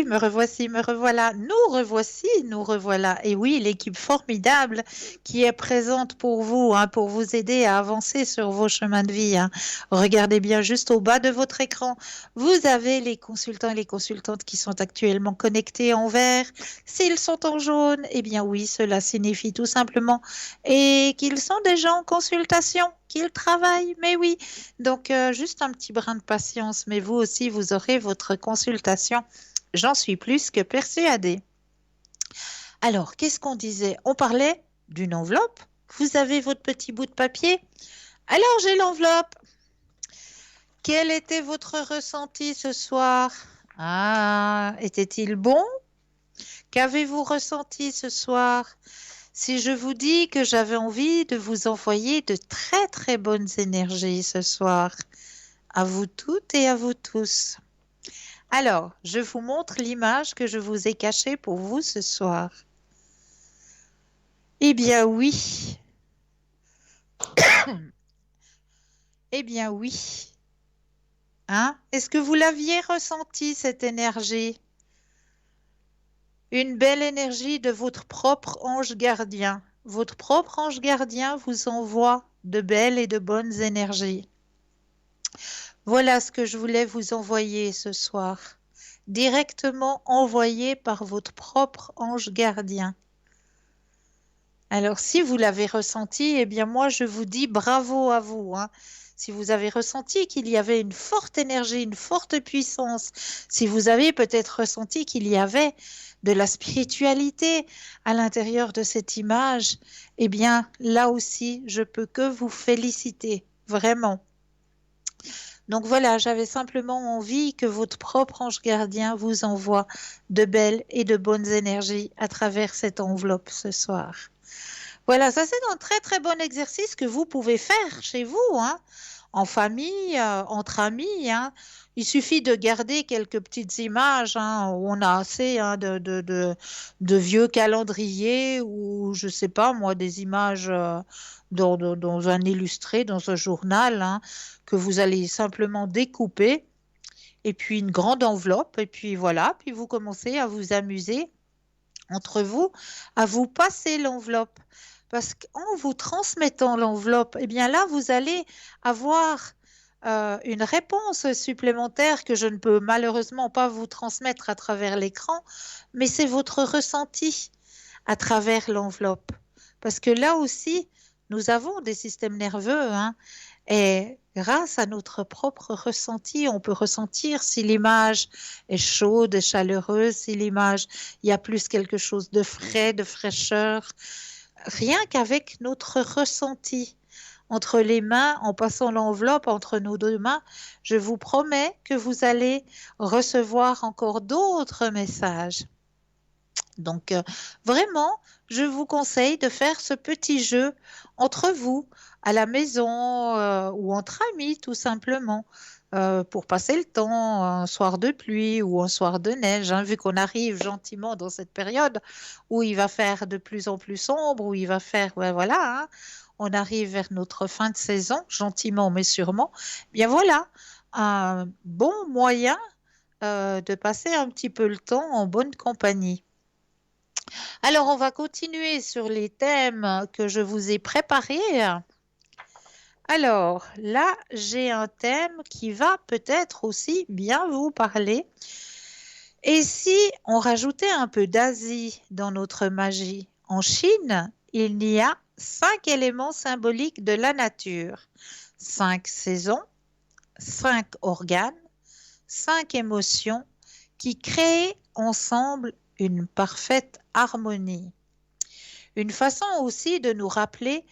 me revoilà. Nous revoilà. Et oui, l'équipe formidable qui est présente pour vous, hein, pour vous aider à avancer sur vos chemins de vie, hein. Regardez bien juste au bas de votre écran. Vous avez les consultants et les consultantes qui sont actuellement connectés en vert. S'ils sont en jaune, eh bien oui, cela signifie tout simplement et qu'ils sont déjà en consultation, qu'ils travaillent. Mais oui, donc juste un petit brin de patience, mais vous aussi, vous aurez votre consultation. J'en suis plus que persuadée. Alors, qu'est-ce qu'on disait? On parlait d'une enveloppe. Vous avez votre petit bout de papier? Alors, j'ai l'enveloppe. Quel était votre ressenti ce soir? Ah, était-il bon? Qu'avez-vous ressenti ce soir? Si je vous dis que j'avais envie de vous envoyer de très très bonnes énergies ce soir, à vous toutes et à vous tous. Alors, je vous montre l'image que je vous ai cachée pour vous ce soir. Eh bien oui. Eh bien oui. Hein? Est-ce que vous l'aviez ressenti, cette énergie? Une belle énergie de votre propre ange gardien. Votre propre ange gardien vous envoie de belles et de bonnes énergies. Voilà ce que je voulais vous envoyer ce soir. Directement envoyé par votre propre ange gardien. Alors, si vous l'avez ressenti, eh bien moi, je vous dis bravo à vous, hein. Si vous avez ressenti qu'il y avait une forte énergie, une forte puissance, si vous avez peut-être ressenti qu'il y avait de la spiritualité à l'intérieur de cette image, eh bien là aussi, je peux que vous féliciter, vraiment. Donc voilà, j'avais simplement envie que votre propre ange gardien vous envoie de belles et de bonnes énergies à travers cette enveloppe ce soir. Voilà, ça c'est un très très bon exercice que vous pouvez faire chez vous, hein, en famille, entre amis, hein. Il suffit de garder quelques petites images, hein, où on a assez, hein, de vieux calendriers ou je sais pas moi, des images dans un illustré, dans un journal, hein, que vous allez simplement découper et puis une grande enveloppe et puis voilà, puis vous commencez à vous amuser entre vous, à vous passer l'enveloppe. Parce qu'en vous transmettant l'enveloppe, eh bien là, vous allez avoir une réponse supplémentaire que je ne peux malheureusement pas vous transmettre à travers l'écran, mais c'est votre ressenti à travers l'enveloppe. Parce que là aussi, nous avons des systèmes nerveux, hein, et grâce à notre propre ressenti, on peut ressentir si l'image est chaude et chaleureuse, si l'image, il y a plus quelque chose de frais, de fraîcheur, rien qu'avec notre ressenti. Entre les mains, en passant l'enveloppe entre nos deux mains, je vous promets que vous allez recevoir encore d'autres messages. Donc, vraiment, je vous conseille de faire ce petit jeu entre vous, à la maison ou entre amis, tout simplement, pour passer le temps, un soir de pluie ou un soir de neige, hein, vu qu'on arrive gentiment dans cette période où il va faire de plus en plus sombre, où il va faire, ouais, voilà, hein, on arrive vers notre fin de saison, gentiment mais sûrement. Bien voilà, un bon moyen de passer un petit peu le temps en bonne compagnie. Alors, on va continuer sur les thèmes que je vous ai préparés. Alors, là, j'ai un thème qui va peut-être aussi bien vous parler. Et si on rajoutait un peu d'Asie dans notre magie? En Chine, il y a 5 éléments symboliques de la nature, 5 saisons, 5 organes, 5 émotions qui créent ensemble une parfaite harmonie. Une façon aussi de nous rappeler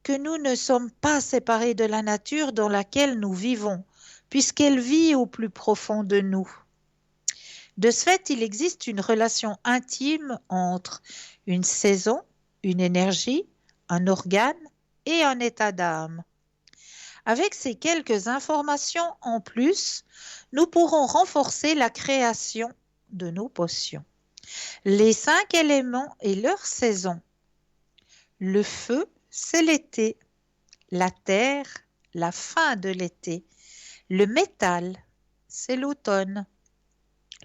que nous ne sommes pas séparés de la nature dans laquelle nous vivons, puisqu'elle vit au plus profond de nous. De ce fait, il existe une relation intime entre une saison, une énergie, un organe et un état d'âme. Avec ces quelques informations en plus, nous pourrons renforcer la création de nos potions. Les 5 éléments et leurs saisons. Le feu, c'est l'été. La terre, la fin de l'été. Le métal, c'est l'automne.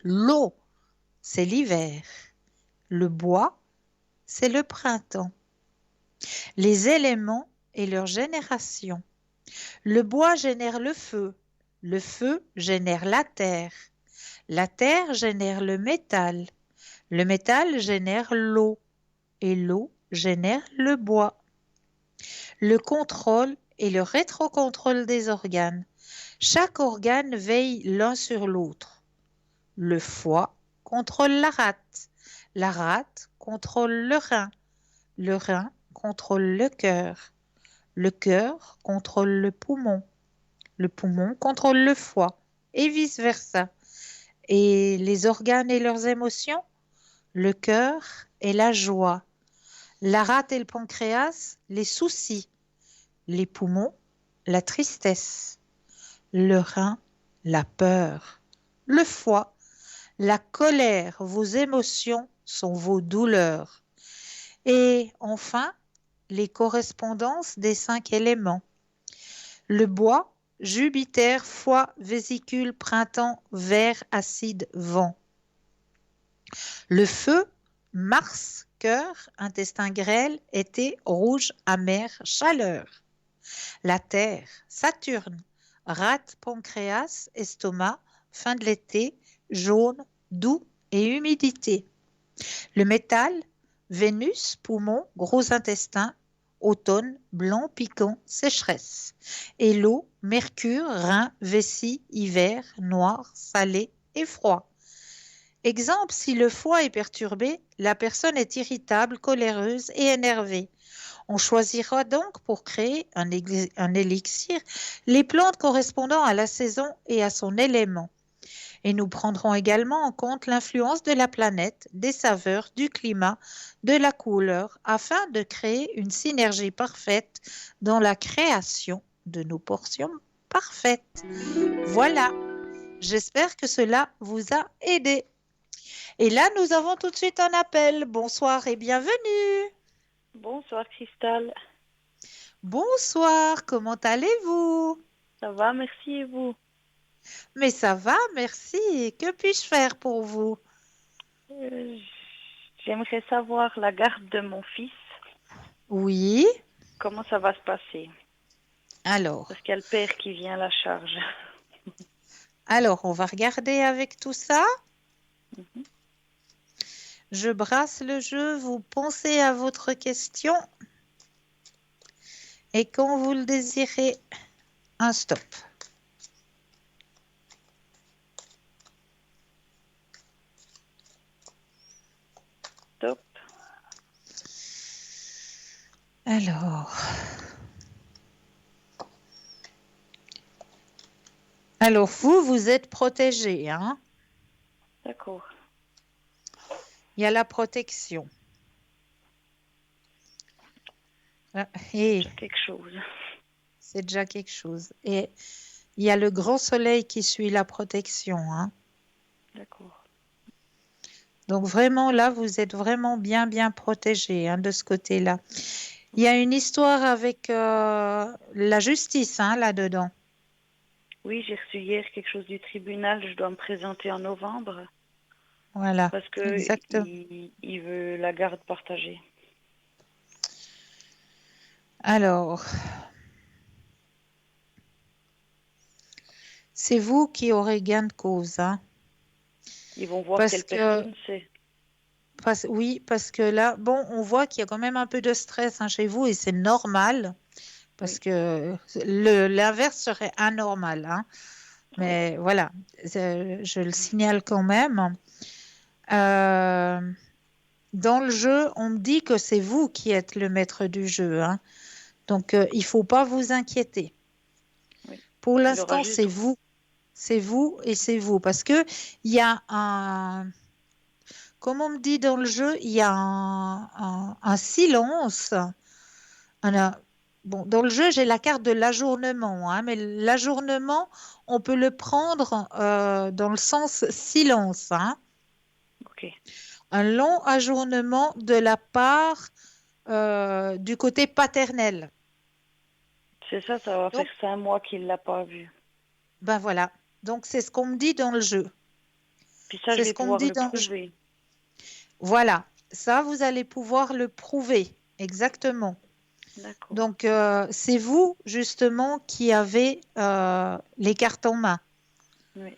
L'eau, c'est l'hiver. Le bois, c'est le printemps. Les éléments et leur génération. Le bois génère le feu génère la terre génère le métal génère l'eau et l'eau génère le bois. Le contrôle et le rétrocontrôle des organes. Chaque organe veille l'un sur l'autre. Le foie contrôle la rate contrôle le rein contrôle le cœur contrôle le poumon contrôle le foie, et vice-versa. Et les organes et leurs émotions, le cœur et la joie, la rate et le pancréas, les soucis, les poumons, la tristesse, le rein, la peur, le foie, la colère, vos émotions sont vos douleurs. Et enfin, les correspondances des 5 éléments. Le bois, Jupiter, foie, vésicule, printemps, verre, acide, vent. Le feu, Mars, cœur, intestin grêle, été, rouge, amer, chaleur. La terre, Saturne, rate, pancréas, estomac, fin de l'été, jaune, doux et humidité. Le métal, Vénus, poumon, gros intestin, automne, blanc, piquant, sécheresse. Et l'eau, mercure, rein, vessie, hiver, noir, salé et froid. Exemple, si le foie est perturbé, la personne est irritable, coléreuse et énervée. On choisira donc pour créer un élixir les plantes correspondant à la saison et à son élément. Et nous prendrons également en compte l'influence de la planète, des saveurs, du climat, de la couleur, afin de créer une synergie parfaite dans la création de nos portions parfaites. Voilà, j'espère que cela vous a aidé. Et là, nous avons tout de suite un appel. Bonsoir et bienvenue. Bonsoir Christelle. Bonsoir, comment allez-vous? Ça va, merci et vous? Mais ça va, merci. Que puis-je faire pour vous? J'aimerais savoir la garde de mon fils. Oui. Comment ça va se passer? Alors. Parce qu'il y a le père qui vient à la charge. Alors, on va regarder avec tout ça. Je brasse le jeu, vous pensez à votre question. Et quand vous le désirez, un stop. Stop. Alors vous êtes protégé, hein? D'accord. Il y a la protection. C'est quelque chose. C'est déjà quelque chose. Et il y a le grand soleil qui suit la protection, hein? D'accord. Donc vraiment, là, vous êtes vraiment bien protégé, hein, de ce côté-là. Il y a une histoire avec la justice, hein, là-dedans. Oui, j'ai reçu hier quelque chose du tribunal. Je dois me présenter en novembre. Voilà, parce que exactement. il veut la garde partagée. Alors, c'est vous qui aurez gain de cause, hein? Ils vont voir quelle personne c'est. Oui, parce que là, bon, on voit qu'il y a quand même un peu de stress, hein, chez vous et c'est normal, parce que l'inverse serait anormal, hein. Mais voilà, je le signale quand même. Dans le jeu, on me dit que c'est vous qui êtes le maître du jeu, hein. Donc, il ne faut pas vous inquiéter. Oui. Pour l'instant, c'est vous. C'est vous et c'est vous. Parce qu'il y a un... Comme on me dit dans le jeu, il y a un silence. Bon, dans le jeu, j'ai la carte de l'ajournement, hein, mais l'ajournement, on peut le prendre dans le sens silence, hein. Ok. Un long ajournement de la part du côté paternel. C'est ça, ça va faire 5 mois qu'il ne l'a pas vu. Ben voilà. Donc, c'est ce qu'on me dit dans le jeu. Puis ça, je C'est ce vais qu'on me pouvoir dit le dans... prouver. Voilà, ça, vous allez pouvoir le prouver, exactement. D'accord. Donc, c'est vous, justement, qui avez les cartes en main. Oui.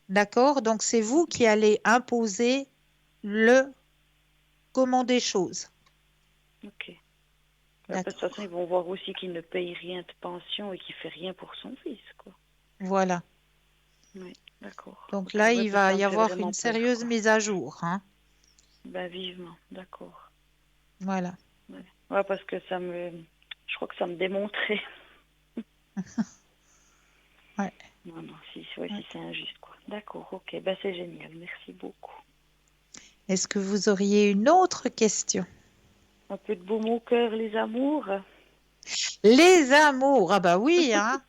D'accord? Donc, c'est vous qui allez imposer le comment des choses. Ok. De toute façon, D'accord? ils vont voir aussi qu'il ne paye rien de pension et qu'il fait rien pour son fils, quoi. Voilà. Oui, d'accord. Donc Ok, là, ouais, il parce que va ça me y fait avoir vraiment une peur, sérieuse quoi. mise à jour, hein. Ben, vivement, d'accord. Voilà. Ouais. Ouais, parce que je crois que ça me démontrait. Ouais. Non, non, ouais, Ouais. si c'est injuste, quoi. D'accord, ok, ben c'est génial, merci beaucoup. Est-ce que vous auriez une autre question? Un peu de baume au cœur, les amours. Les amours, ah bah oui, hein.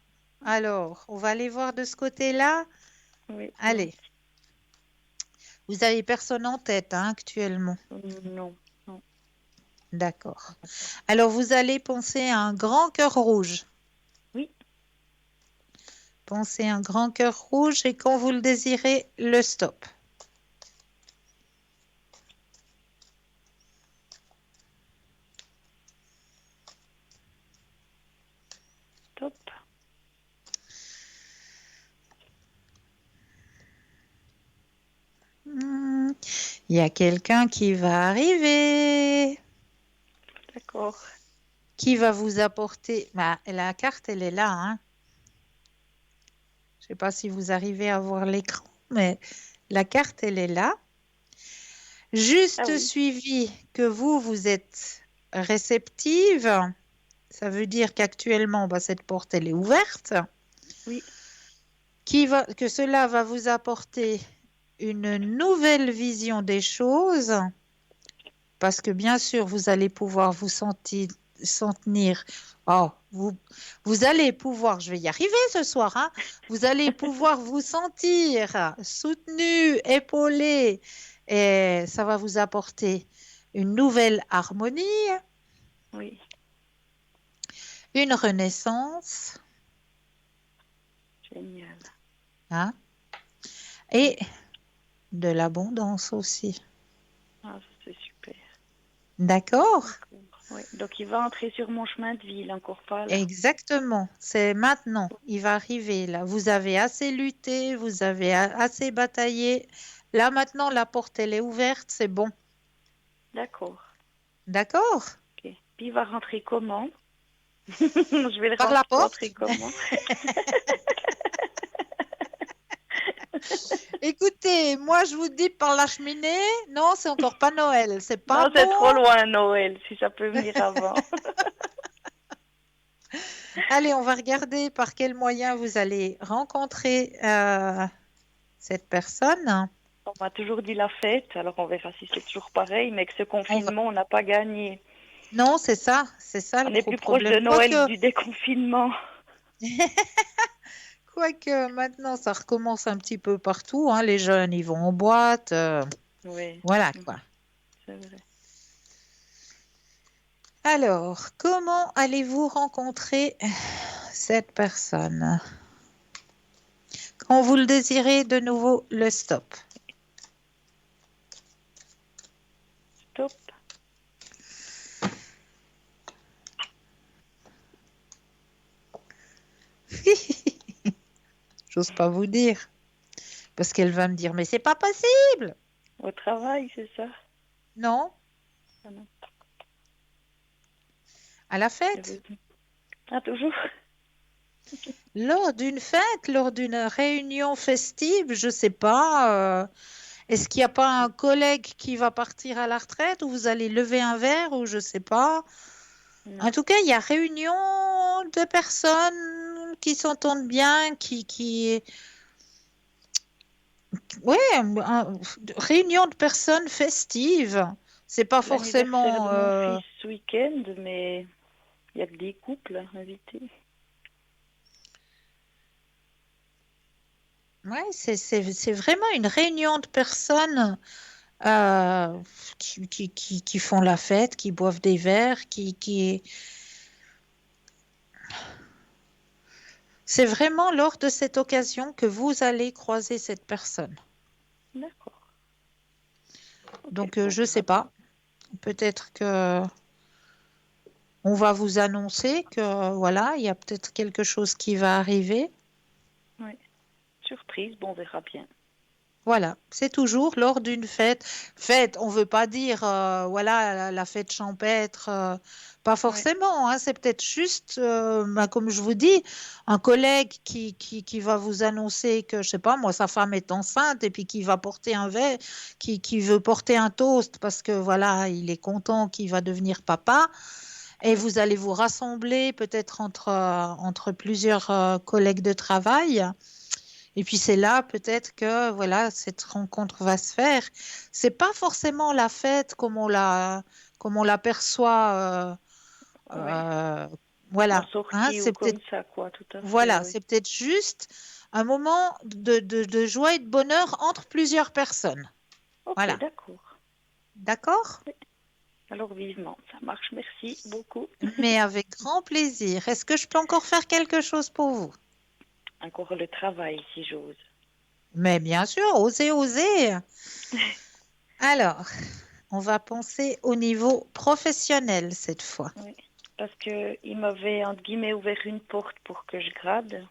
Alors, on va aller voir de ce côté-là. Oui, Allez, vous avez personne en tête, hein, actuellement. non, non. D'accord. Alors, vous allez penser à un grand cœur rouge. Oui, Pensez à un grand cœur rouge et quand vous le désirez, le stop. top. Il y a quelqu'un qui va arriver, D'accord. qui va vous apporter. Bah, la carte, elle est là, hein. Je ne sais pas si vous arrivez à voir l'écran, mais la carte, elle est là. Ah Juste oui, suivi que vous êtes réceptive, ça veut dire qu'actuellement, bah, cette porte, elle est ouverte, oui, que cela va vous apporter une nouvelle vision des choses, parce que bien sûr, vous allez pouvoir vous sentir, oh, vous allez pouvoir, je vais y arriver ce soir, hein, vous allez pouvoir vous sentir soutenu, épaulé, et ça va vous apporter une nouvelle harmonie, oui, une renaissance, génial. hein, et Oui. de l'abondance aussi. Ah, ça, c'est super. D'accord? D'accord. Oui. Donc il va entrer sur mon chemin de vie, il est encore pas là. Exactement, c'est maintenant, il va arriver là. Vous avez assez lutté, vous avez assez bataillé. Là maintenant, la porte, elle est ouverte, c'est bon. D'accord. D'accord? Ok. Puis il va rentrer comment? Je vais le Par la rentrer porte? comment? Écoutez, moi je vous dis par la cheminée, non, c'est encore pas Noël, c'est pas Non, c'est trop bon. loin, Noël, si ça peut venir avant. Allez, on va regarder par quel moyen vous allez rencontrer cette personne. On m'a toujours dit la fête, alors on verra si c'est toujours pareil, mais que ce On va... confinement, on n'a pas gagné. Non, c'est ça le On est gros plus proche de problème. Noël que du déconfinement. Quoique maintenant, ça recommence un petit peu partout, hein. Les jeunes, ils vont en boîte. Oui, Voilà quoi. c'est vrai. Alors, comment allez-vous rencontrer cette personne? Quand vous le désirez, de nouveau, le stop. Top. J'ose pas vous dire. Parce qu'elle va me dire, mais c'est pas possible. Au travail, c'est ça? Non, Ah non, à la je fête. vous dis. Ah, toujours? Lors d'une fête, lors d'une réunion festive, je sais pas. Est-ce qu'il n'y a pas un collègue qui va partir à la retraite ou vous allez lever un verre ou je sais pas. En Non. tout cas, il y a réunion de personnes qui s'entendent bien, ouais, réunion de personnes festives. C'est pas C'est l'anniversaire forcément, de mon fils ce week-end, mais il y a que des couples invités. ouais, c'est vraiment une réunion de personnes euh, qui font la fête, qui boivent des verres, C'est vraiment lors de cette occasion que vous allez croiser cette personne. D'accord. Ok, Donc, bon, on je ne sais verra bien. pas. Peut-être que on va vous annoncer que voilà, il y a peut-être quelque chose qui va arriver. Oui. Surprise, bon, on verra bien. Voilà, c'est toujours lors d'une fête. Fête, on veut pas dire, voilà, la fête champêtre, pas Oui, forcément, hein, c'est peut-être juste, bah, comme je vous dis, un collègue qui va vous annoncer que, je sais pas, moi, sa femme est enceinte et puis qui va porter un verre, qui veut porter un toast parce que, voilà, il est content qu'il va devenir papa. Et oui, vous allez vous rassembler peut-être entre plusieurs collègues de travail. Et puis c'est là peut-être que voilà, cette rencontre va se faire. C'est pas forcément la fête comme on l'aperçoit. oui. euh, En voilà, hein, sortie ou c'est comme peut-être ça, quoi, tout à fait, voilà, oui. c'est peut-être juste un moment de joie et de bonheur entre plusieurs personnes. Ok, Voilà, d'accord. d'accord? Oui. Alors vivement, ça marche, merci beaucoup. Mais avec grand plaisir. Est-ce que je peux encore faire quelque chose pour vous? Encore le travail, si j'ose. Mais bien sûr, osez, osez. Alors, on va penser au niveau professionnel cette fois. Oui. Parce que il m'avait, entre guillemets, ouvert une porte pour que je grade.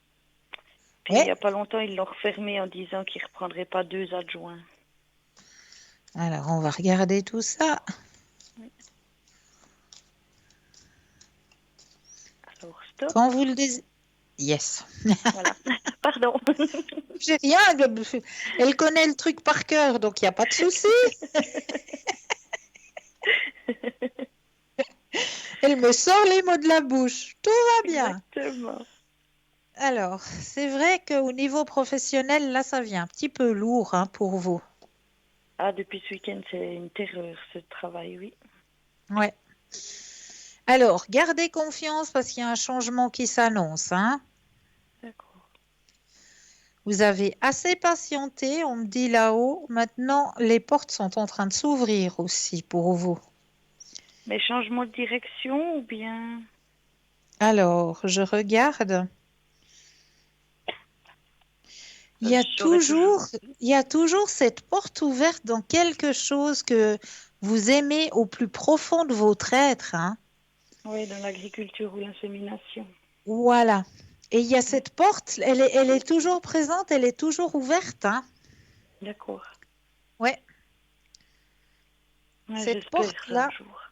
Puis il Oui, n'y a pas longtemps, ils l'ont refermé en disant qu'ils ne reprendraient pas 2 adjoints. alors on va regarder tout ça. Oui. Alors stop. Quand vous le désirez. Yes. Voilà. Pardon. J'ai rien. Elle connaît le truc par cœur, donc il n'y a pas de souci. Elle me sort les mots de la bouche. Tout va bien. Exactement. Alors, c'est vrai qu'au niveau professionnel, là, ça vient un petit peu lourd hein, pour vous. Ah, depuis ce week-end, c'est une terreur, ce travail, oui. Ouais. Alors, gardez confiance parce qu'il y a un changement qui s'annonce, hein. D'accord. Vous avez assez patienté, on me dit là-haut. Maintenant, les portes sont en train de s'ouvrir aussi pour vous. Mais changement de direction ou bien... Alors, je regarde. Il y a J'aurais toujours, toujours... il y a toujours cette porte ouverte dans quelque chose que vous aimez au plus profond de votre être, hein. Oui, dans l'agriculture ou l'insémination. Voilà. Et il y a Oui. cette porte, elle est toujours présente, elle est toujours ouverte, hein. D'accord. Ouais. Ouais, Cette j'espère ça un porte-là, jour.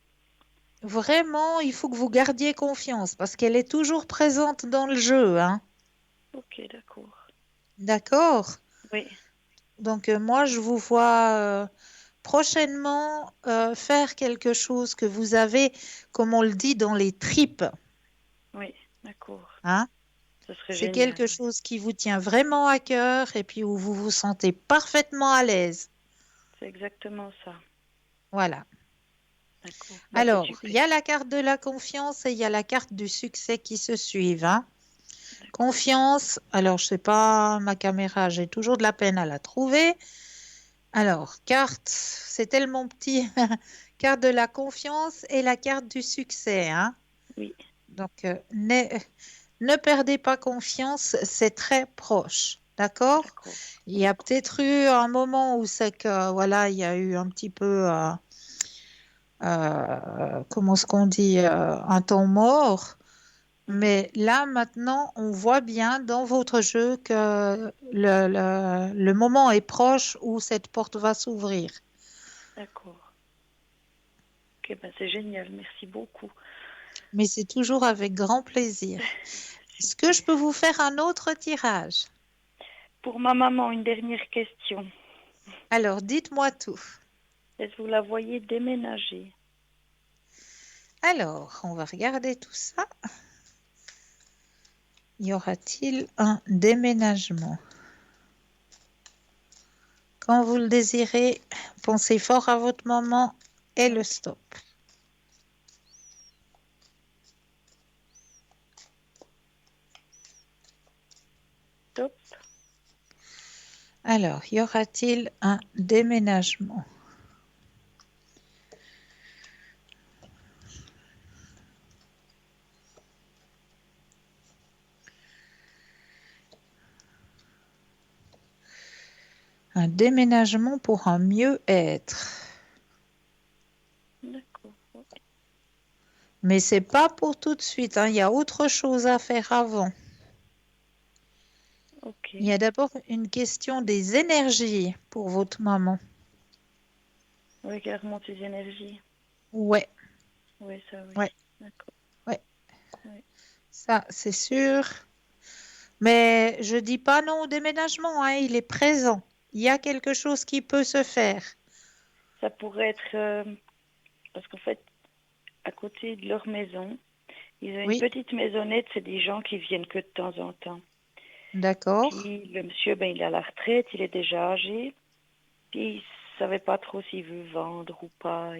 vraiment, il faut que vous gardiez confiance parce qu'elle est toujours présente dans le jeu, hein. Ok, d'accord. D'accord? Oui, Donc, moi, je vous vois prochainement faire quelque chose que vous avez, comme on le dit, dans les tripes, oui, d'accord. hein. Ce serait C'est génial. quelque chose qui vous tient vraiment à cœur et puis où vous vous sentez parfaitement à l'aise. C'est exactement ça. Voilà. D'accord. Bah, c'est Alors, il y super. a la carte de la confiance et il y a la carte du succès qui se suivent, hein. D'accord. Confiance, alors je sais pas, ma caméra, j'ai toujours de la peine à la trouver. Alors, carte, c'est tellement petit. Carte de la confiance et la carte du succès, hein. Oui, Donc, ne perdez pas confiance, c'est très proche. D'accord? d'accord. Il y a D'accord. peut-être eu un moment où c'est que, voilà, il y a eu un petit peu, comment est-ce qu'on dit, un temps mort. Mhm. Mais là, maintenant, on voit bien dans votre jeu que le moment est proche où cette porte va s'ouvrir. D'accord. Ok, bah, c'est génial. Merci beaucoup. Mais c'est toujours avec grand plaisir. Est-ce que Super. je peux vous faire un autre tirage? Pour ma maman, une dernière question. Alors, dites-moi tout. Est-ce que vous la voyez déménager? Alors, on va regarder tout ça. Y aura-t-il un déménagement? Quand vous le désirez, pensez fort à votre maman et le Oui, stop. top. Alors, y aura-t-il un déménagement? Un déménagement pour un mieux-être. Mais c'est pas pour tout de suite, hein. Il y a autre chose à faire avant. Ok. Il y a d'abord une question des énergies pour votre maman. Oui, qu'elle remonte ses énergies. Ouais, Oui, ça, oui. ouais, D'accord. ouais. Oui. Ça, c'est sûr. Mais je dis pas non au déménagement, hein. Il est présent. Il y a quelque chose qui peut se faire. Ça pourrait être... parce qu'en fait, à côté de leur maison, ils ont une Oui, petite maisonnette. C'est des gens qui viennent que de temps en temps. d'accord. Puis le monsieur, ben, il est à la retraite, il est déjà âgé. Puis il savait pas trop s'il veut vendre ou pas.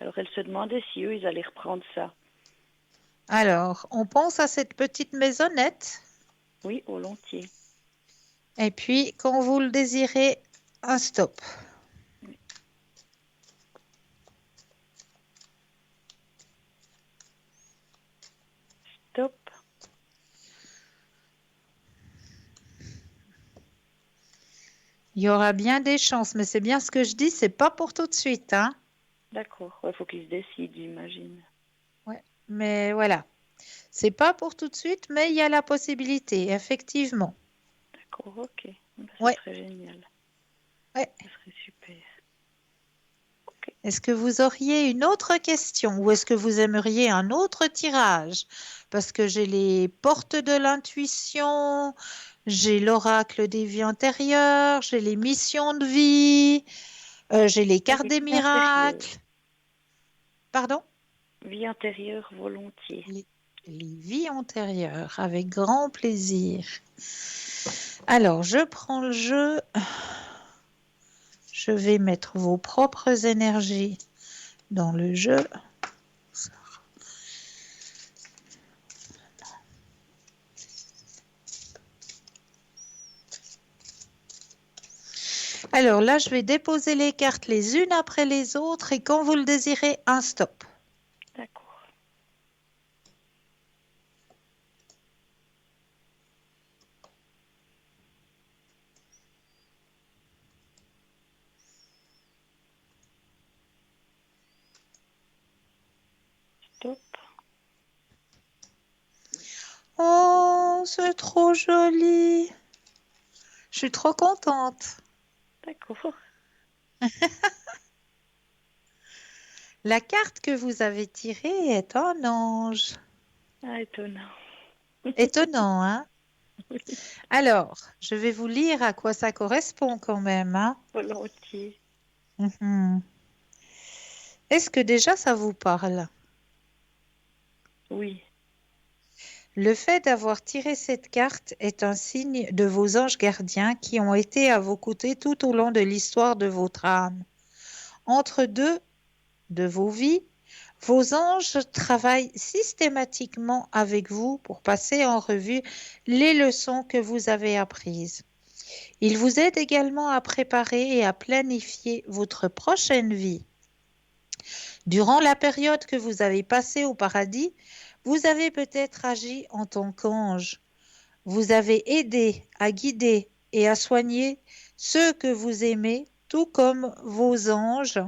Alors elle se demandait si eux, ils allaient reprendre ça. Alors, on pense à cette petite maisonnette. Oui, volontiers. Et puis, quand vous le désirez, un stop. Top. Il y aura bien des chances, mais c'est bien ce que je dis, c'est pas pour tout de suite, hein. D'accord. Il faut qu'ils se décident, j'imagine. Ouais. Mais voilà, c'est pas pour tout de suite, mais il y a la possibilité, effectivement. D'accord, ok. Ben, ça Ouais, serait génial. ouais. Ça serait super. Ok. Est-ce que vous auriez une autre question ou est-ce que vous aimeriez un autre tirage? Parce que j'ai les portes de l'intuition, j'ai l'oracle des vies antérieures, j'ai les missions de vie, j'ai les La cartes vie des intérieure. miracles. Pardon? Vie intérieure volontiers. Les, les vies antérieures, avec grand plaisir. Alors, je prends le jeu. Je vais mettre vos propres énergies dans le jeu. Alors là, je vais déposer les cartes les unes après les autres et quand vous le désirez, un stop. D'accord. Stop. Oh, c'est trop joli. Je suis trop contente. D'accord. La carte que vous avez tirée est un ange. Ah, étonnant. Étonnant, hein? Oui, Alors, je vais vous lire à quoi ça correspond quand même, hein? volontiers. Mhm. Est-ce que déjà ça vous parle? Oui. Le fait d'avoir tiré cette carte est un signe de vos anges gardiens qui ont été à vos côtés tout au long de l'histoire de votre âme. Entre deux de vos vies, vos anges travaillent systématiquement avec vous pour passer en revue les leçons que vous avez apprises. Ils vous aident également à préparer et à planifier votre prochaine vie. Durant la période que vous avez passée au paradis, vous avez peut-être agi en tant qu'ange. Vous avez aidé à guider et à soigner ceux que vous aimez, tout comme vos anges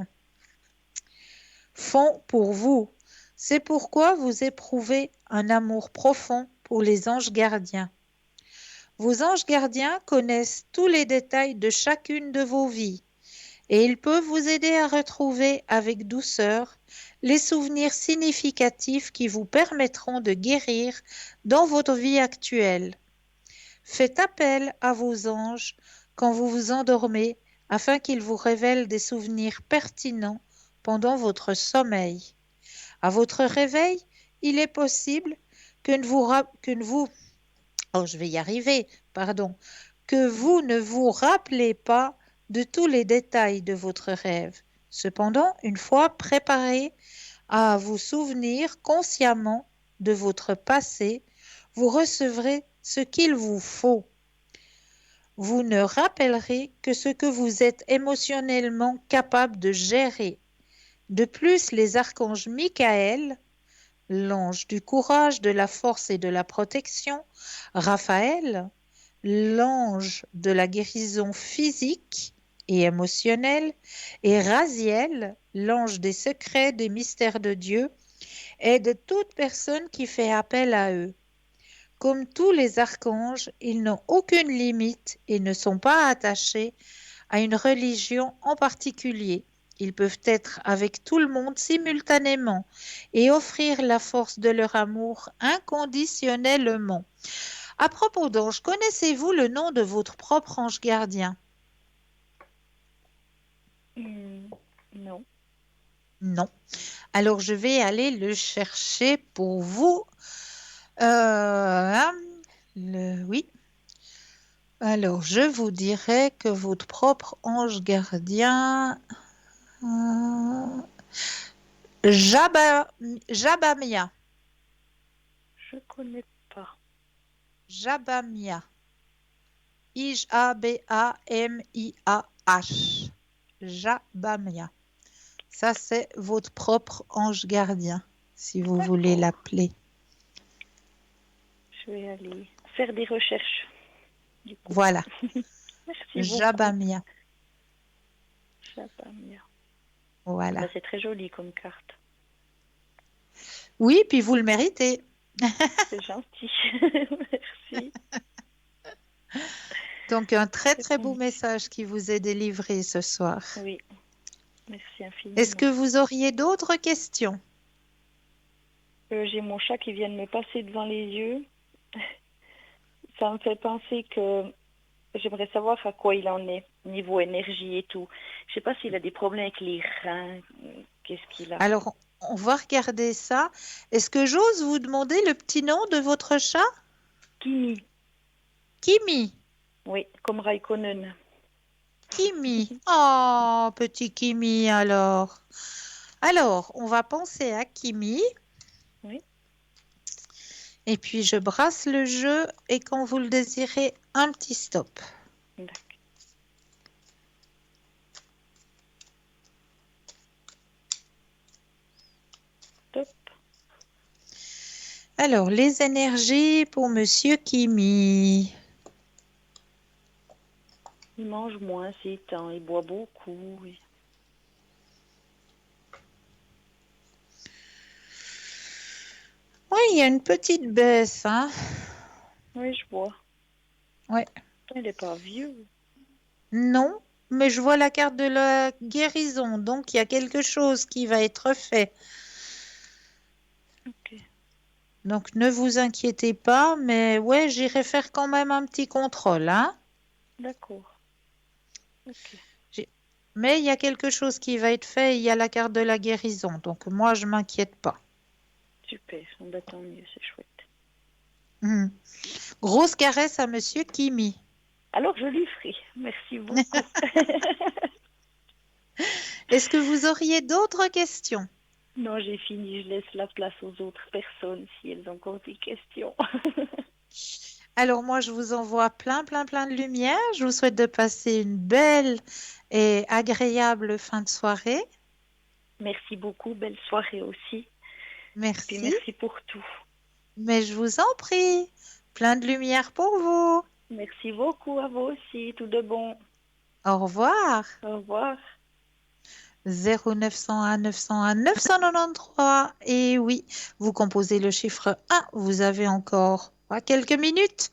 font pour vous. C'est pourquoi vous éprouvez un amour profond pour les anges gardiens. Vos anges gardiens connaissent tous les détails de chacune de vos vies et ils peuvent vous aider à retrouver avec douceur les souvenirs significatifs qui vous permettront de guérir dans votre vie actuelle. Faites appel à vos anges quand vous vous endormez afin qu'ils vous révèlent des souvenirs pertinents pendant votre sommeil. À votre réveil, il est possible oh, je vais y arriver, pardon, que vous ne vous rappelez pas de tous les détails de votre rêve. Cependant, une fois préparé à vous souvenir consciemment de votre passé, vous recevrez ce qu'il vous faut. Vous ne rappellerez que ce que vous êtes émotionnellement capable de gérer. De plus, les archanges Michael, l'ange du courage, de la force et de la protection, Raphaël, l'ange de la guérison physique et émotionnelle, et Raziel, l'ange des secrets des mystères de Dieu, et de toute personne qui fait appel à eux. Comme tous les archanges, ils n'ont aucune limite et ne sont pas attachés à une religion en particulier. Ils peuvent être avec tout le monde simultanément et offrir la force de leur amour inconditionnellement. À propos d'anges, connaissez-vous le nom de votre propre ange gardien? Non. Non. Alors, je vais aller le chercher pour vous. Oui. Alors, je vous dirais que votre propre ange gardien, Jabamia. Je connais pas. Jabamia. Jabamiah. Jabamia. Ça, c'est votre propre ange gardien, si vous voulez D'accord. l'appeler. Je vais aller faire des recherches. Du coup. Voilà. Merci beaucoup. Jabamia. Jabamia. Voilà. Bah, c'est très joli comme carte. Oui, puis vous le méritez. C'est gentil. Merci. Donc, un très, C'est très bon. beau message qui vous est délivré ce soir. Oui. Merci infiniment. Est-ce que vous auriez d'autres questions? J'ai mon chat qui vient de me passer devant les yeux. Ça me fait penser que j'aimerais savoir à quoi il en est, niveau énergie et tout. Je sais pas s'il a des problèmes avec les reins. Qu'est-ce qu'il a? Alors, on va regarder ça. Est-ce que j'ose vous demander le petit nom de votre chat? Kimi. Kimi. Oui, comme Raikkonen. Kimi. Oh, petit Kimi, alors. Alors, on va penser à Kimi. Oui. Et puis, je brasse le jeu et quand vous le désirez, un petit stop. D'accord. Top. Alors, les énergies pour Monsieur Kimi. Il mange moins ces temps, il boit beaucoup. Oui. Oui, il y a une petite baisse, hein? Oui, je vois. Ouais. Il n'est pas vieux. Non, mais je vois la carte de la guérison, donc il y a quelque chose qui va être fait. Ok. Donc ne vous inquiétez pas, mais ouais, j'irai faire quand même un petit contrôle, hein? D'accord. Ok. Mais il y a quelque chose qui va être fait, il y a la carte de la guérison, donc moi je m'inquiète pas. Super. Bah, tant mieux, c'est chouette. Grosse caresse à Monsieur Kimi. Alors, je lui ferai. Merci beaucoup. Est-ce que vous auriez d'autres questions? Non, j'ai fini. Je laisse la place aux autres personnes si elles ont encore des questions. Alors moi, je vous envoie plein de lumière. Je vous souhaite de passer une belle et agréable fin de soirée. Merci beaucoup. Belle soirée aussi. Et puis Merci. merci pour tout. Mais je vous en prie. Plein de lumière pour vous. Merci beaucoup à vous aussi. Tout de bon. Au revoir. Au revoir. 0901 901 993. Et oui, vous composez le chiffre 1. Vous avez encore quelques minutes.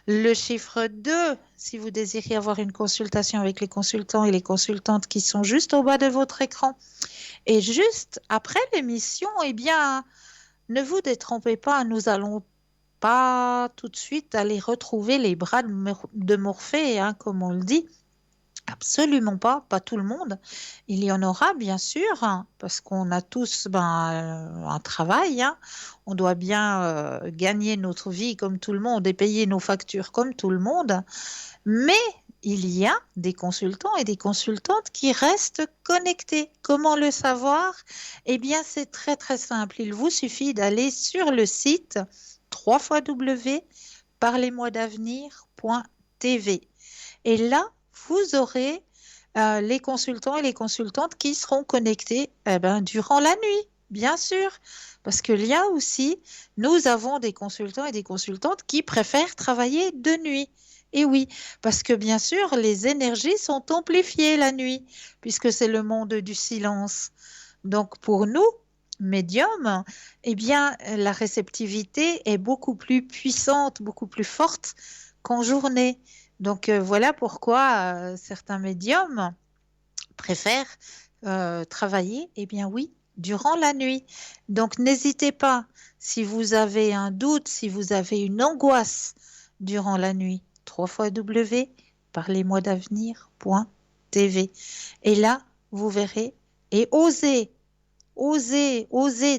Le chiffre 2, si vous désirez avoir une consultation avec les consultants et les consultantes qui sont juste au bas de votre écran. Et juste après l'émission, eh bien, ne vous détrompez pas, nous allons pas tout de suite aller retrouver les bras de Morphée, hein, comme on le dit. Absolument pas tout le monde. Il y en aura bien sûr, hein, parce qu'on a tous un travail. Hein. On doit bien gagner notre vie comme tout le monde et payer nos factures comme tout le monde. Mais il y a des consultants et des consultantes qui restent connectés. Comment le savoir? Eh bien, c'est très simple. Il vous suffit d'aller sur le site www.parlez-moi-d'avenir.tv. Et là, vous aurez les consultants et les consultantes qui seront connectés durant la nuit, bien sûr. Parce que là aussi, nous avons des consultants et des consultantes qui préfèrent travailler de nuit. Et oui, parce que bien sûr, les énergies sont amplifiées la nuit, puisque c'est le monde du silence. Donc pour nous, médium, eh bien, la réceptivité est beaucoup plus puissante, beaucoup plus forte qu'en journée. Donc, voilà pourquoi certains médiums préfèrent travailler, eh bien oui, durant la nuit. Donc, n'hésitez pas, si vous avez un doute, si vous avez une angoisse durant la nuit, 3 parlez-moi d'avenir.tv. Et là, vous verrez, et osez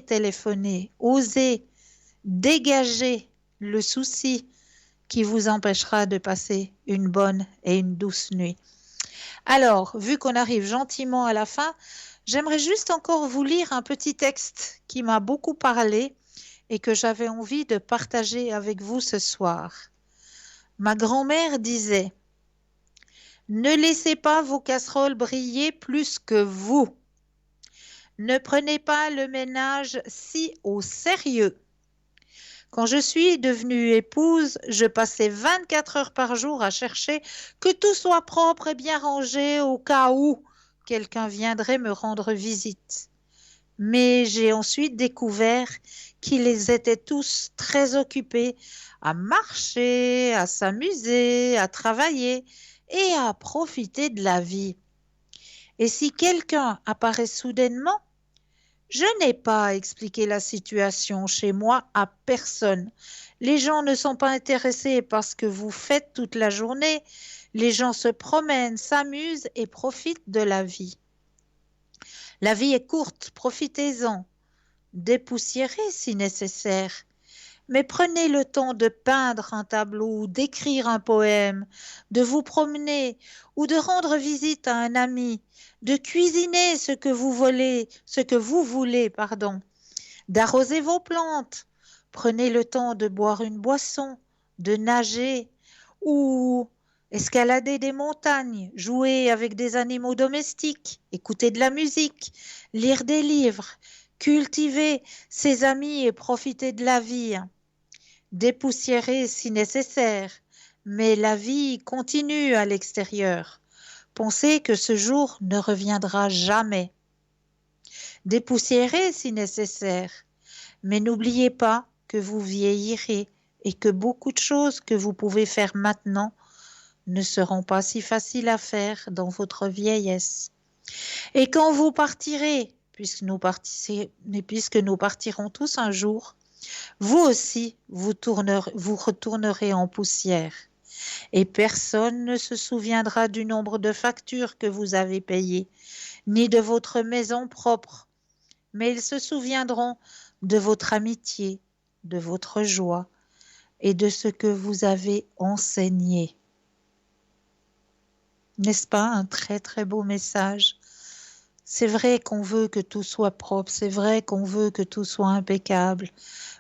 téléphoner, osez dégager le souci qui vous empêchera de passer une bonne et une douce nuit. Alors, vu qu'on arrive gentiment à la fin, j'aimerais juste encore vous lire un petit texte qui m'a beaucoup parlé et que j'avais envie de partager avec vous ce soir. Ma grand-mère disait: ne laissez pas vos casseroles briller plus que vous. Ne prenez pas le ménage si au sérieux. Quand je suis devenue épouse, je passais 24 heures par jour à chercher que tout soit propre et bien rangé au cas où quelqu'un viendrait me rendre visite. Mais j'ai ensuite découvert qu'ils étaient tous très occupés à marcher, à s'amuser, à travailler et à profiter de la vie. Et si quelqu'un apparaît soudainement, je n'ai pas expliqué la situation chez moi à personne. Les gens ne sont pas intéressés par ce que vous faites toute la journée. Les gens se promènent, s'amusent et profitent de la vie. La vie est courte, profitez-en. Dépoussiérez si nécessaire. Mais prenez le temps de peindre un tableau, d'écrire un poème, de vous promener ou de rendre visite à un ami, de cuisiner ce que vous voulez, d'arroser vos plantes. Prenez le temps de boire une boisson, de nager ou escalader des montagnes, jouer avec des animaux domestiques, écouter de la musique, lire des livres, cultiver ses amis et profiter de la vie. Dépoussiérer si nécessaire, mais la vie continue à l'extérieur. Pensez que ce jour ne reviendra jamais. Dépoussiérer si nécessaire, mais n'oubliez pas que vous vieillirez et que beaucoup de choses que vous pouvez faire maintenant ne seront pas si faciles à faire dans votre vieillesse. Et quand vous partirez, puisque nous partirons tous un jour, vous aussi, vous retournerez en poussière. Et personne ne se souviendra du nombre de factures que vous avez payées, ni de votre maison propre, mais ils se souviendront de votre amitié, de votre joie et de ce que vous avez enseigné. N'est-ce pas un très très beau message? C'est vrai qu'on veut que tout soit propre, c'est vrai qu'on veut que tout soit impeccable,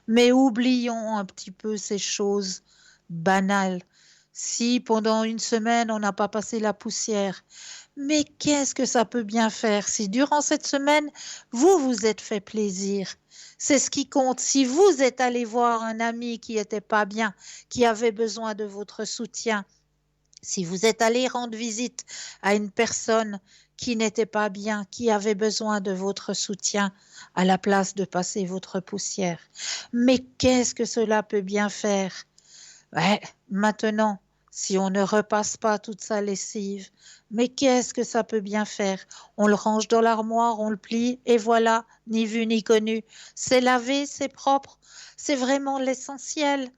mais oublions un petit peu ces choses banales. Si pendant une semaine on n'a pas passé la poussière, mais qu'est-ce que ça peut bien faire si durant cette semaine vous vous êtes fait plaisir? C'est ce qui compte. Si vous êtes allé voir un ami qui n'était pas bien, qui avait besoin de votre soutien, si vous êtes allé rendre visite à une personne qui n'était pas bien, qui avait besoin de votre soutien à la place de passer votre poussière. Mais qu'est-ce que cela peut bien faire? Ouais, maintenant, si on ne repasse pas toute sa lessive, mais qu'est-ce que ça peut bien faire? On le range dans l'armoire, on le plie et voilà, ni vu ni connu. C'est lavé, c'est propre, c'est vraiment l'essentiel.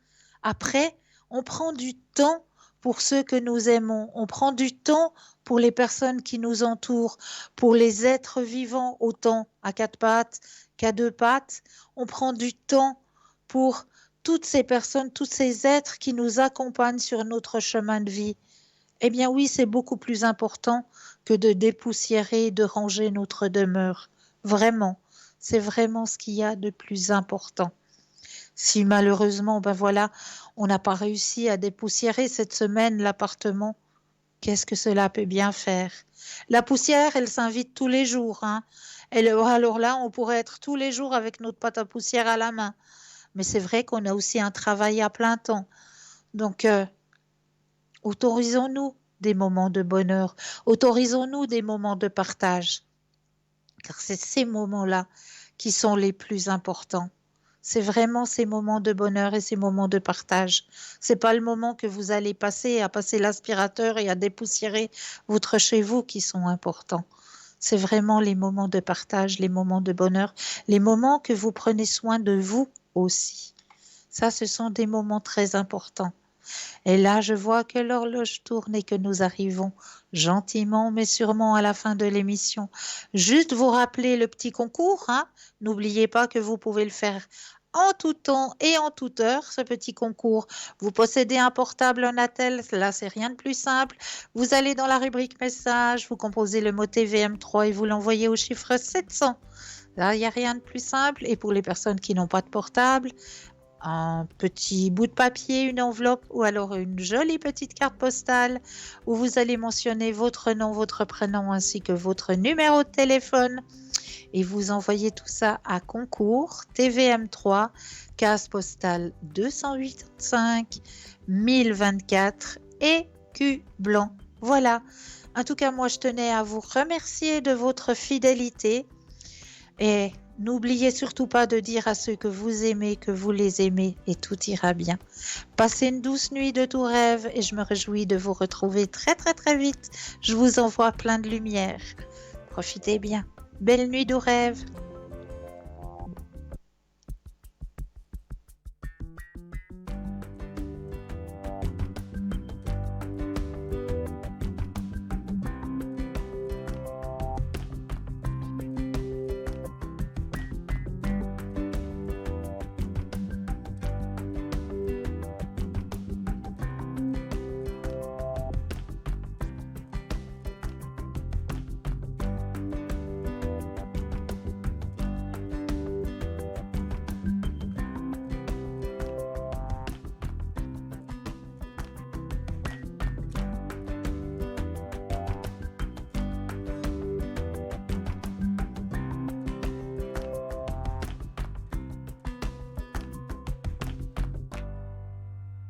Après, on prend du temps pour ceux que nous aimons, on prend du temps pour les personnes qui nous entourent, pour les êtres vivants, autant à 4 pattes qu'à 2 pattes. On prend du temps pour toutes ces personnes, tous ces êtres qui nous accompagnent sur notre chemin de vie. Eh bien oui, c'est beaucoup plus important que de dépoussiérer, de ranger notre demeure. Vraiment, c'est vraiment ce qu'il y a de plus important. Si malheureusement, on n'a pas réussi à dépoussiérer cette semaine l'appartement, qu'est-ce que cela peut bien faire? La poussière, elle s'invite tous les jours, hein. Alors là, on pourrait être tous les jours avec notre pâte à poussière à la main. Mais c'est vrai qu'on a aussi un travail à plein temps. Donc, autorisons-nous des moments de bonheur, autorisons-nous des moments de partage. Car c'est ces moments-là qui sont les plus importants. C'est vraiment ces moments de bonheur et ces moments de partage. C'est pas le moment que vous allez passer à passer l'aspirateur et à dépoussiérer votre chez vous qui sont importants. C'est vraiment les moments de partage, les moments de bonheur, les moments que vous prenez soin de vous aussi. Ça, ce sont des moments très importants. Et là, je vois que l'horloge tourne et que nous arrivons gentiment, mais sûrement à la fin de l'émission. Juste vous rappeler le petit concours, hein. N'oubliez pas que vous pouvez le faire en tout temps et en toute heure, ce petit concours. Vous possédez un portable, un attel, là, c'est rien de plus simple. Vous allez dans la rubrique message, vous composez le mot TVM3 et vous l'envoyez au chiffre 700. Là, il n'y a rien de plus simple. Et pour les personnes qui n'ont pas de portable, un petit bout de papier, une enveloppe ou alors une jolie petite carte postale où vous allez mentionner votre nom, votre prénom ainsi que votre numéro de téléphone et vous envoyez tout ça à concours TVM3, case postale 285 1024 écus blanc. Voilà. En tout cas, moi, je tenais à vous remercier de votre fidélité et n'oubliez surtout pas de dire à ceux que vous aimez que vous les aimez et tout ira bien. Passez une douce nuit de tout rêve et je me réjouis de vous retrouver très très très vite. Je vous envoie plein de lumière. Profitez bien. Belle nuit de rêve.